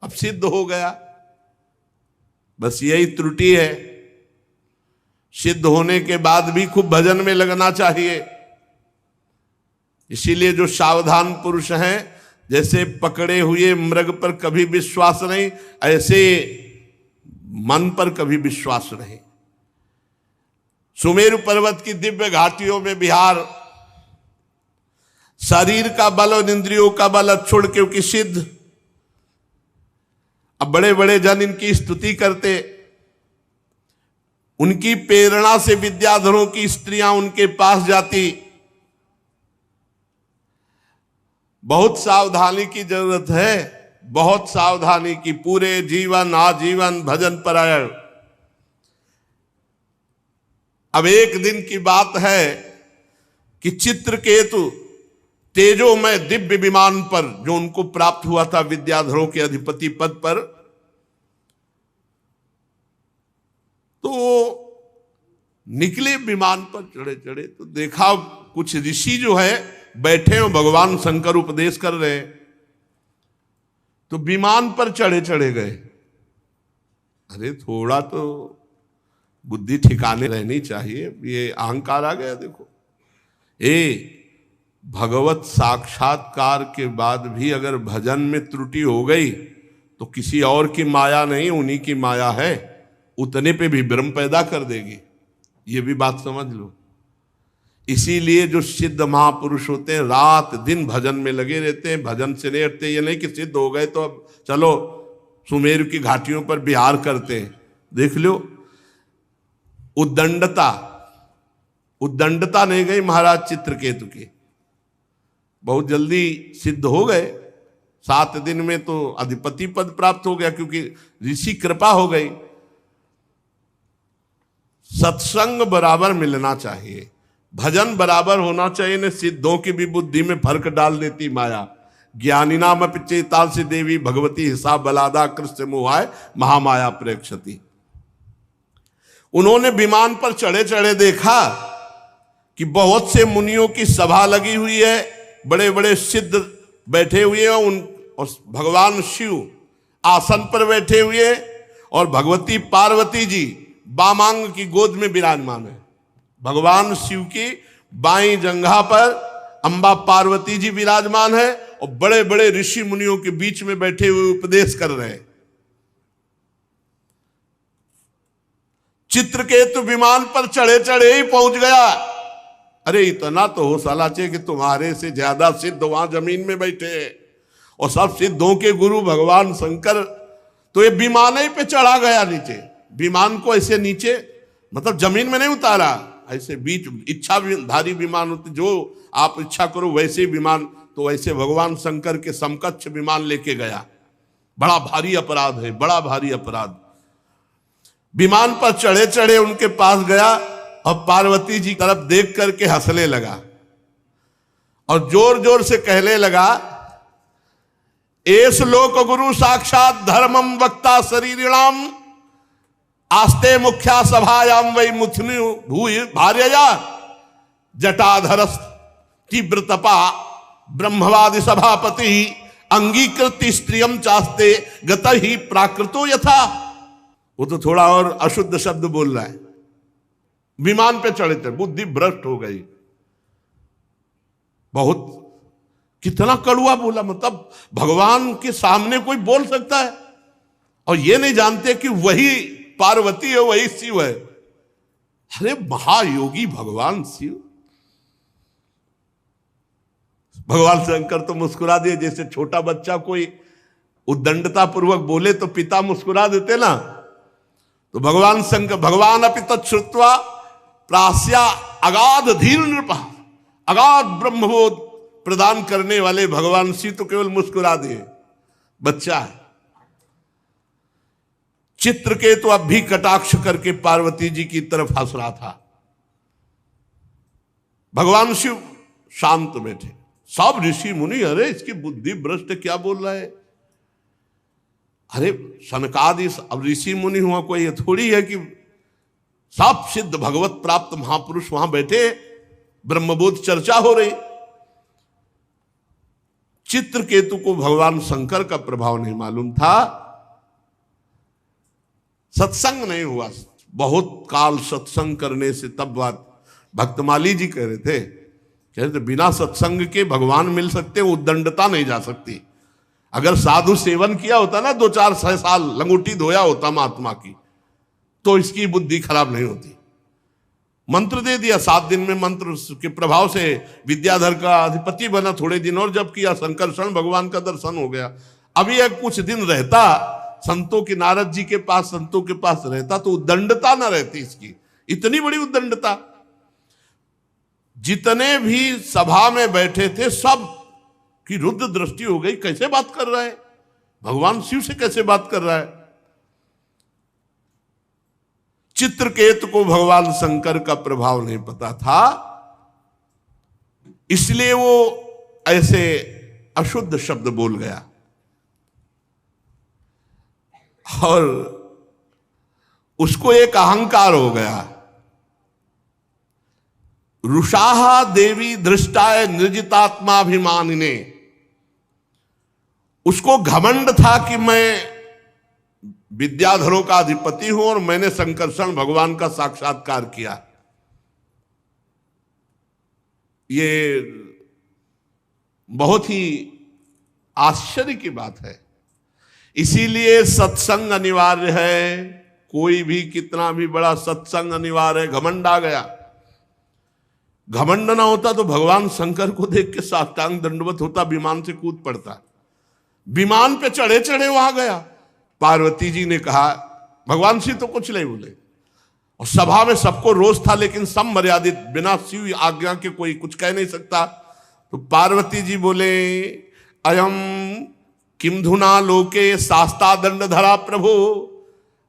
अब सिद्ध हो गया। बस यही त्रुटि है, सिद्ध होने के बाद भी खूब भजन में लगना चाहिए। इसीलिए जो सावधान पुरुष हैं, जैसे पकड़े हुए मृग पर कभी विश्वास नहीं, ऐसे मन पर कभी विश्वास नहीं। सुमेरु पर्वत की दिव्य घाटियों में विहार, शरीर का बल और इंद्रियों का बल छोड़, क्योंकि सिद्ध। अब बड़े बड़े जन इनकी स्तुति करते, उनकी प्रेरणा से विद्याधरों की स्त्रियां उनके पास जाती। बहुत सावधानी की जरूरत है, बहुत सावधानी की। पूरे जीवन आजीवन भजन परायण। अब एक दिन की बात है कि चित्रकेतु तेजोमय दिव्य विमान पर, जो उनको प्राप्त हुआ था विद्याधरों के अधिपति पद पर, तो निकले विमान पर चढ़े चढ़े तो देखा कुछ ऋषि जो है बैठे हो, भगवान शंकर उपदेश कर रहे हैं, तो विमान पर चढ़े चढ़े गए। अरे थोड़ा तो बुद्धि ठिकाने रहनी चाहिए, ये अहंकार आ गया। देखो भगवत साक्षात्कार के बाद भी अगर भजन में त्रुटि हो गई तो किसी और की माया नहीं, उन्हीं की माया है, उतने पे भी भ्रम पैदा कर देगी। ये भी बात समझ लो। इसीलिए जो सिद्ध महापुरुष होते हैं रात दिन भजन में लगे रहते हैं, भजन से नहीं हटते। ये नहीं कि सिद्ध हो गए तो अब चलो सुमेरु की घाटियों पर विहार करते हैं। देख लो उद्दंडता नहीं गई महाराज चित्रकेतु की, बहुत जल्दी सिद्ध हो गए। 7 दिन में तो अधिपति पद प्राप्त हो गया, क्योंकि ऋषि कृपा हो गई। सत्संग बराबर मिलना चाहिए, भजन बराबर होना चाहिए। न सिद्धों की भी बुद्धि में फर्क डाल देती माया। ज्ञानी नाम पिचेताल से देवी भगवती हिसाब बलादा कृष्ण मोहाय महामाया प्रेक्षति। उन्होंने विमान पर चढ़े चढ़े देखा कि बहुत से मुनियों की सभा लगी हुई है, बड़े बड़े सिद्ध बैठे हुए हैं, और भगवान शिव आसन पर बैठे हुए, और भगवती पार्वती जी बामांग की गोद में विराजमान है। भगवान शिव की बाईं जंघा पर अंबा पार्वती जी विराजमान है, और बड़े बड़े ऋषि मुनियों के बीच में बैठे हुए उपदेश कर रहे हैं। चित्रकेतु विमान पर चढ़े चढ़े ही पहुंच गया। अरे इतना तो हो साला चाहिए कि तुम्हारे से ज्यादा सिद्ध वहां जमीन में बैठे हैं, और सब सिद्धों के गुरु भगवान शंकर। तो ये विमान ही पे चढ़ा गया नीचे। विमान को ऐसे नीचे मतलब जमीन में नहीं उतारा, ऐसे बीच इच्छाधारी विमान होते, जो आप इच्छा करो वैसे विमान, तो वैसे भगवान शंकर के समकक्ष विमान लेके गया। बड़ा भारी अपराध है, बड़ा भारी अपराध। विमान पर चढ़े चढ़े उनके पास गया, और पार्वती जी तरफ देख करके हंसने लगा, और जोर जोर से कहने लगा, एस लोक गुरु साक्षात धर्मम वक्ता शरीरिणाम आस्ते मुख्या सभायाम वै मुथुनि भूय भार्यया जटाधरस तीव्र तपा ब्रह्मवादि सभापति अंगीकृत स्त्रियम चास्ते गत ही प्राकृतो यथा। वो तो थोड़ा और अशुद्ध शब्द बोल रहा है। विमान पे चढ़े थे, बुद्धि भ्रष्ट हो गई। बहुत कितना कड़ुआ बोला, मतलब भगवान के सामने कोई बोल सकता है, और ये नहीं जानते कि वही पार्वती है, वही शिव है। अरे महायोगी भगवान शिव। भगवान शंकर तो मुस्कुरा दिए, जैसे छोटा बच्चा कोई उद्दंडता पूर्वक बोले तो पिता मुस्कुरा देते ना। तो भगवान शंकर, भगवान अपि तच्छ्रुत्वा प्रास्या अगाध धीर नृप, अगाध ब्रह्मबोध प्रदान करने वाले भगवान शिव तो केवल मुस्कुरा दिए, बच्चा है। चित्रकेतु अब भी कटाक्ष करके पार्वती जी की तरफ हंस रहा था। भगवान शिव शांत बैठे। सब ऋषि मुनि, अरे इसकी बुद्धि भ्रष्ट, क्या बोल रहा है। अरे सनकादि अब ऋषि मुनि हुआ, कोई ये थोड़ी है कि सब सिद्ध भगवत प्राप्त महापुरुष वहां बैठे, ब्रह्मबोध चर्चा हो रही। चित्रकेतु को भगवान शंकर का प्रभाव नहीं मालूम था, सत्संग नहीं हुआ। बहुत काल सत्संग करने से, तब बात भक्तमाली जी कह रहे थे बिना सत्संग के भगवान मिल सकते, उद्दंडता नहीं जा सकती। अगर साधु सेवन किया होता ना 2-4 साल, लंगोटी धोया होता महात्मा की, तो इसकी बुद्धि खराब नहीं होती। मंत्र दे दिया, 7 दिन में मंत्र के प्रभाव से विद्याधर का अधिपति बना। थोड़े दिन और जब किया, संकर्षण भगवान का दर्शन हो गया। अभी एक कुछ दिन रहता संतों के, नारद जी के पास, संतों के पास रहता, तो उद्दंडता ना रहती इसकी। इतनी बड़ी उद्दंडता। जितने भी सभा में बैठे थे सब की रुद्र दृष्टि हो गई। कैसे बात कर रहा है भगवान शिव से, कैसे बात कर रहा है। चित्रकेतु को भगवान शंकर का प्रभाव नहीं पता था, इसलिए वो ऐसे अशुद्ध शब्द बोल गया। और उसको एक अहंकार हो गया, रुषाहा देवी दृष्टाय निर्जितात्माभिमानिने, उसको घमंड था कि मैं विद्याधरों का अधिपति हूं और मैंने संकर्षण भगवान का साक्षात्कार किया। ये बहुत ही आश्चर्य की बात है। इसीलिए सत्संग अनिवार्य है। कोई भी कितना भी बड़ा सत्संग अनिवार्य है। घमंड आ गया, घमंड ना होता तो भगवान शंकर को देख के साष्टांग दंडवत होता, विमान से कूद पड़ता। विमान पे चढ़े चढ़े वहां गया। पार्वती जी ने कहा, भगवान शिव तो कुछ नहीं बोले और सभा में सबको रोष था, लेकिन सब मर्यादित, बिना शिव आज्ञा के कोई कुछ कह नहीं सकता। तो पार्वती जी बोले, अयम किम धुना लोके शास्ता दंड धरा प्रभु,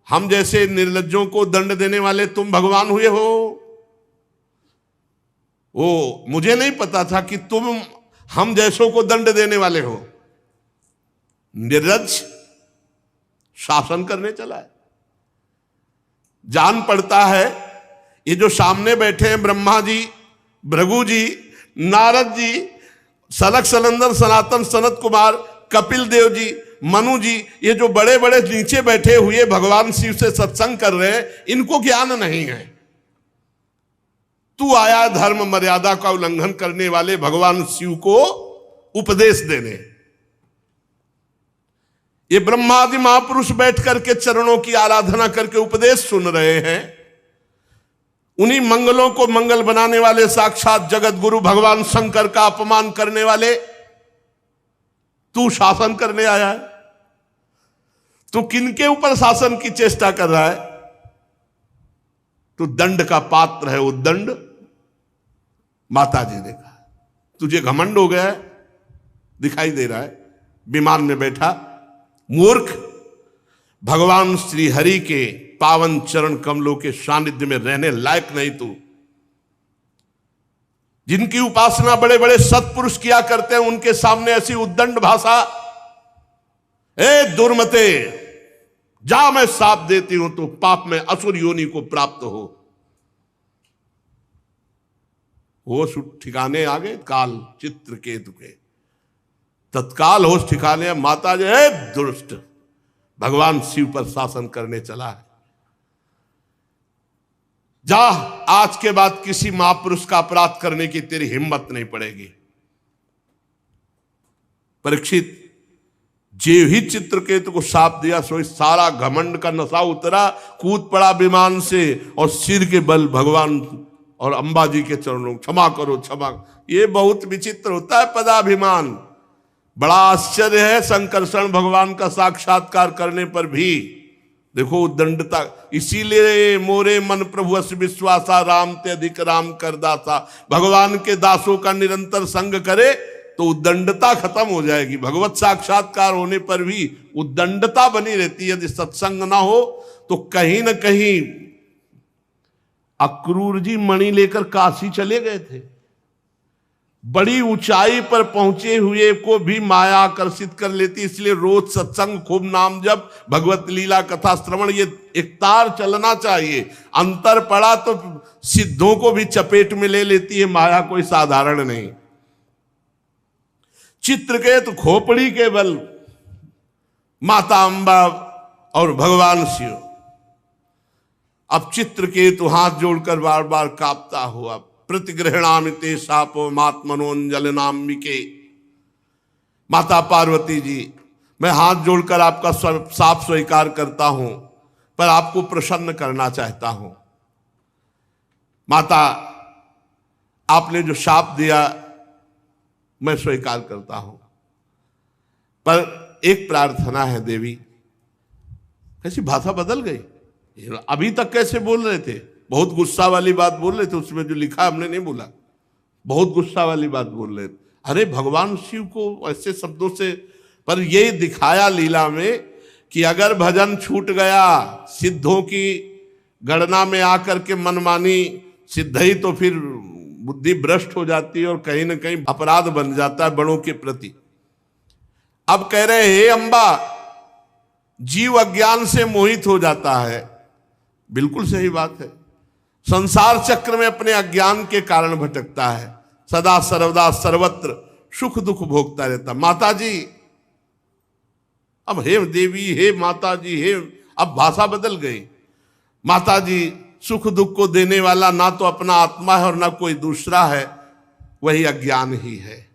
हम जैसे निर्लज्जों को दंड देने वाले तुम भगवान हुए हो। ओ, मुझे नहीं पता था कि तुम हम जैसों को दंड देने वाले हो। निर्लज्ज शासन करने चला है। जान पड़ता है ये जो सामने बैठे हैं ब्रह्मा जी, भृगु जी, नारद जी, सनक सनंदन सनातन सनत कुमार, कपिल देव जी, मनु जी, ये जो बड़े बड़े नीचे बैठे हुए भगवान शिव से सत्संग कर रहे हैं, इनको ज्ञान नहीं है। तू आया धर्म मर्यादा का उल्लंघन करने वाले भगवान शिव को उपदेश देने। ये ब्रह्मादि महापुरुष बैठ करके चरणों की आराधना करके उपदेश सुन रहे हैं। उन्हीं मंगलों को मंगल बनाने वाले साक्षात जगत गुरु भगवान शंकर का अपमान करने वाले तू शासन करने आया है। तू किनके ऊपर शासन की चेष्टा कर रहा है? तू दंड का पात्र है। वो दंड माता जी ने कहा। तुझे घमंड हो गया है, दिखाई दे रहा है विमान में बैठा मूर्ख। भगवान श्री हरि के पावन चरण कमलों के सानिध्य में रहने लायक नहीं तू। जिनकी उपासना बड़े बड़े सत्पुरुष किया करते हैं, उनके सामने ऐसी उद्दंड भाषा। ए दुर्मते, जा, मैं साप देती हूं तो पाप में असुर योनि को प्राप्त हो। होश ठिकाने आ गए काल चित्रकेतु के, तत्काल होश ठिकाने। माता जी, दुष्ट, भगवान शिव पर शासन करने चला है। जा, आज के बाद किसी महापुरुष का अपराध करने की तेरी हिम्मत नहीं पड़ेगी। परीक्षित जे ही चित्रकेतु को शाप दिया, सो सारा घमंड का नशा उतरा, कूद पड़ा विमान से और सिर के बल भगवान और अंबा जी के चरणों, क्षमा करो क्षमा। ये बहुत विचित्र होता है पदाभिमान। बड़ा आश्चर्य है, संकर्षण भगवान का साक्षात्कार करने पर भी देखो उद्दंडता। इसीलिए मोरे मन प्रभु अस विश्वासा, राम ते अधिक राम कर दासा। भगवान के दासों का निरंतर संग करे तो उद्दंडता खत्म हो जाएगी। भगवत साक्षात्कार होने पर भी उद्दंडता बनी रहती है। यदि सत्संग ना हो तो कहीं ना कहीं अक्रूर जी मणि लेकर काशी चले गए थे। बड़ी ऊंचाई पर पहुंचे हुए को भी माया आकर्षित कर लेती, इसलिए रोज सत्संग, खूब नाम जप, भगवत लीला कथा श्रवण, ये एक तार चलना चाहिए। अंतर पड़ा तो सिद्धों को भी चपेट में ले लेती है माया, कोई साधारण नहीं। चित्रकेतु खोपड़ी के बल माता अंबा और भगवान शिव। अब चित्रकेतु हाथ जोड़कर बार बार कांपता हुआ, प्रतिगृहणामि ते शापो मात्मनोंजलनाम्बिके। माता पार्वती जी, मैं हाथ जोड़कर आपका साप स्वीकार करता हूं, पर आपको प्रसन्न करना चाहता हूं। माता, आपने जो शाप दिया मैं स्वीकार करता हूं, पर एक प्रार्थना है देवी। कैसी भाषा बदल गई। अभी तक कैसे बोल रहे थे, बहुत गुस्सा वाली बात बोल रहे थे। उसमें जो लिखा हमने नहीं बोला, बहुत गुस्सा वाली बात बोल रहे थे। अरे भगवान शिव को ऐसे शब्दों से, पर ये दिखाया लीला में कि अगर भजन छूट गया, सिद्धों की गणना में आकर के मनमानी सिद्ध ही, तो फिर बुद्धि भ्रष्ट हो जाती है और कहीं ना कहीं अपराध बन जाता है बड़ों के प्रति। अब कह रहे, हे अंबा, जीव अज्ञान से मोहित हो जाता है। बिल्कुल सही बात है। संसार चक्र में अपने अज्ञान के कारण भटकता है, सदा सर्वदा सर्वत्र सुख दुख भोगता रहता। माता जी, अब हे देवी, हे माता जी, हे, अब भाषा बदल गई। माता जी, सुख दुख को देने वाला ना तो अपना आत्मा है और ना कोई दूसरा है, वही अज्ञान ही है।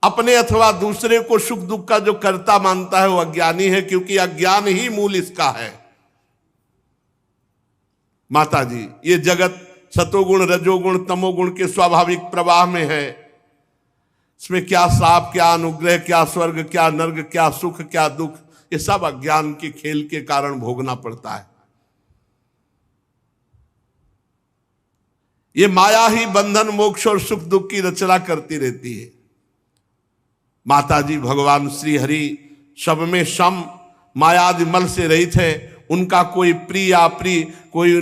अपने अथवा दूसरे को सुख दुख का जो कर्ता मानता है वो अज्ञानी है, क्योंकि अज्ञान ही मूल इसका है। माता जी, ये जगत सतोगुण रजोगुण तमोगुण के स्वाभाविक प्रवाह में है। इसमें क्या श्राप, क्या अनुग्रह, क्या स्वर्ग, क्या नर्क, क्या सुख, क्या दुख, ये सब अज्ञान के खेल के कारण भोगना पड़ता है। ये माया ही बंधन मोक्ष और सुख दुख की रचना करती रहती है। माता जी, भगवान श्री हरि सब में सम मायादि मल से रहित है। उनका कोई प्रिय अप्रिय, कोई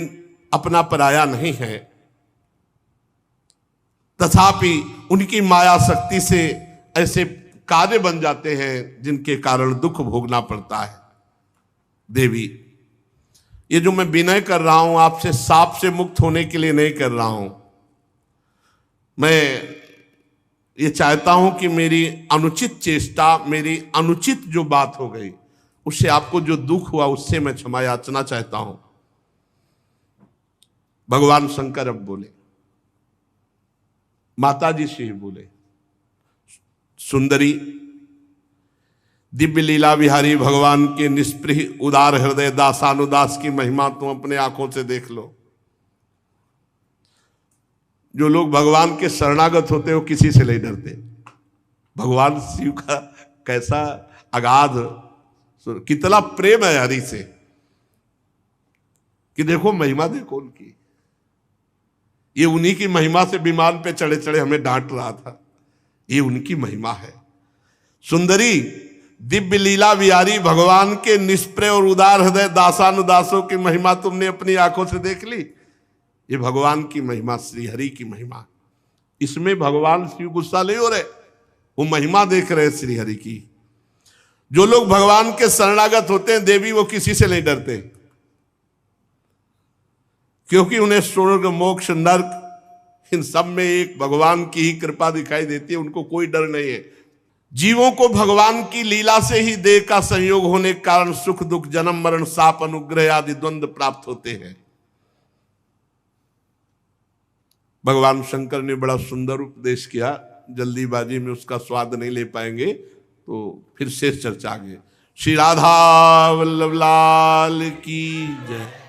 अपना पराया नहीं है। तथापि उनकी माया शक्ति से ऐसे कार्य बन जाते हैं जिनके कारण दुख भोगना पड़ता है। देवी, ये जो मैं विनय कर रहा हूं आपसे, साप से मुक्त होने के लिए नहीं कर रहा हूं। मैं ये चाहता हूं कि मेरी अनुचित चेष्टा, मेरी अनुचित जो बात हो गई, उससे आपको जो दुख हुआ उससे मैं क्षमा याचना चाहता हूं। भगवान शंकर अब बोले, माता जी से ही बोले, सुंदरी, दिव्य लीला विहारी भगवान के निष्प्रिय उदार हृदय दासानुदास की महिमा तुम अपने आंखों से देख लो। जो लोग भगवान के शरणागत होते हो किसी से नहीं डरते। भगवान शिव का कैसा अगाध, कितना प्रेम है हरि से, कि देखो महिमा देखो उनकी। ये उन्हीं की महिमा से विमान पे चढ़े चढ़े हमें डांट रहा था। ये उनकी महिमा है। सुंदरी, दिव्य लीला विहारी भगवान के निष्प्रिय और उदार हृदय दासानुदासों की महिमा तुमने अपनी आंखों से देख ली। ये भगवान की महिमा, श्री हरि की महिमा। इसमें भगवान शिव गुस्सा नहीं हो रहे, वो महिमा देख रहे श्री हरि की। जो लोग भगवान के शरणागत होते हैं देवी, वो किसी से नहीं डरते, क्योंकि उन्हें स्वर्ग मोक्ष नरक इन सब में एक भगवान की ही कृपा दिखाई देती है। उनको कोई डर नहीं है। जीवों को भगवान की लीला से ही देह का संयोग होने के कारण सुख दुख, जन्म मरण, शाप, अनुग्रह आदि द्वंद्व प्राप्त होते हैं। भगवान शंकर ने बड़ा सुंदर उपदेश किया। जल्दीबाजी में उसका स्वाद नहीं ले पाएंगे, तो फिर शेष चर्चा आगे। श्री राधा वल्लभ लाल की जय।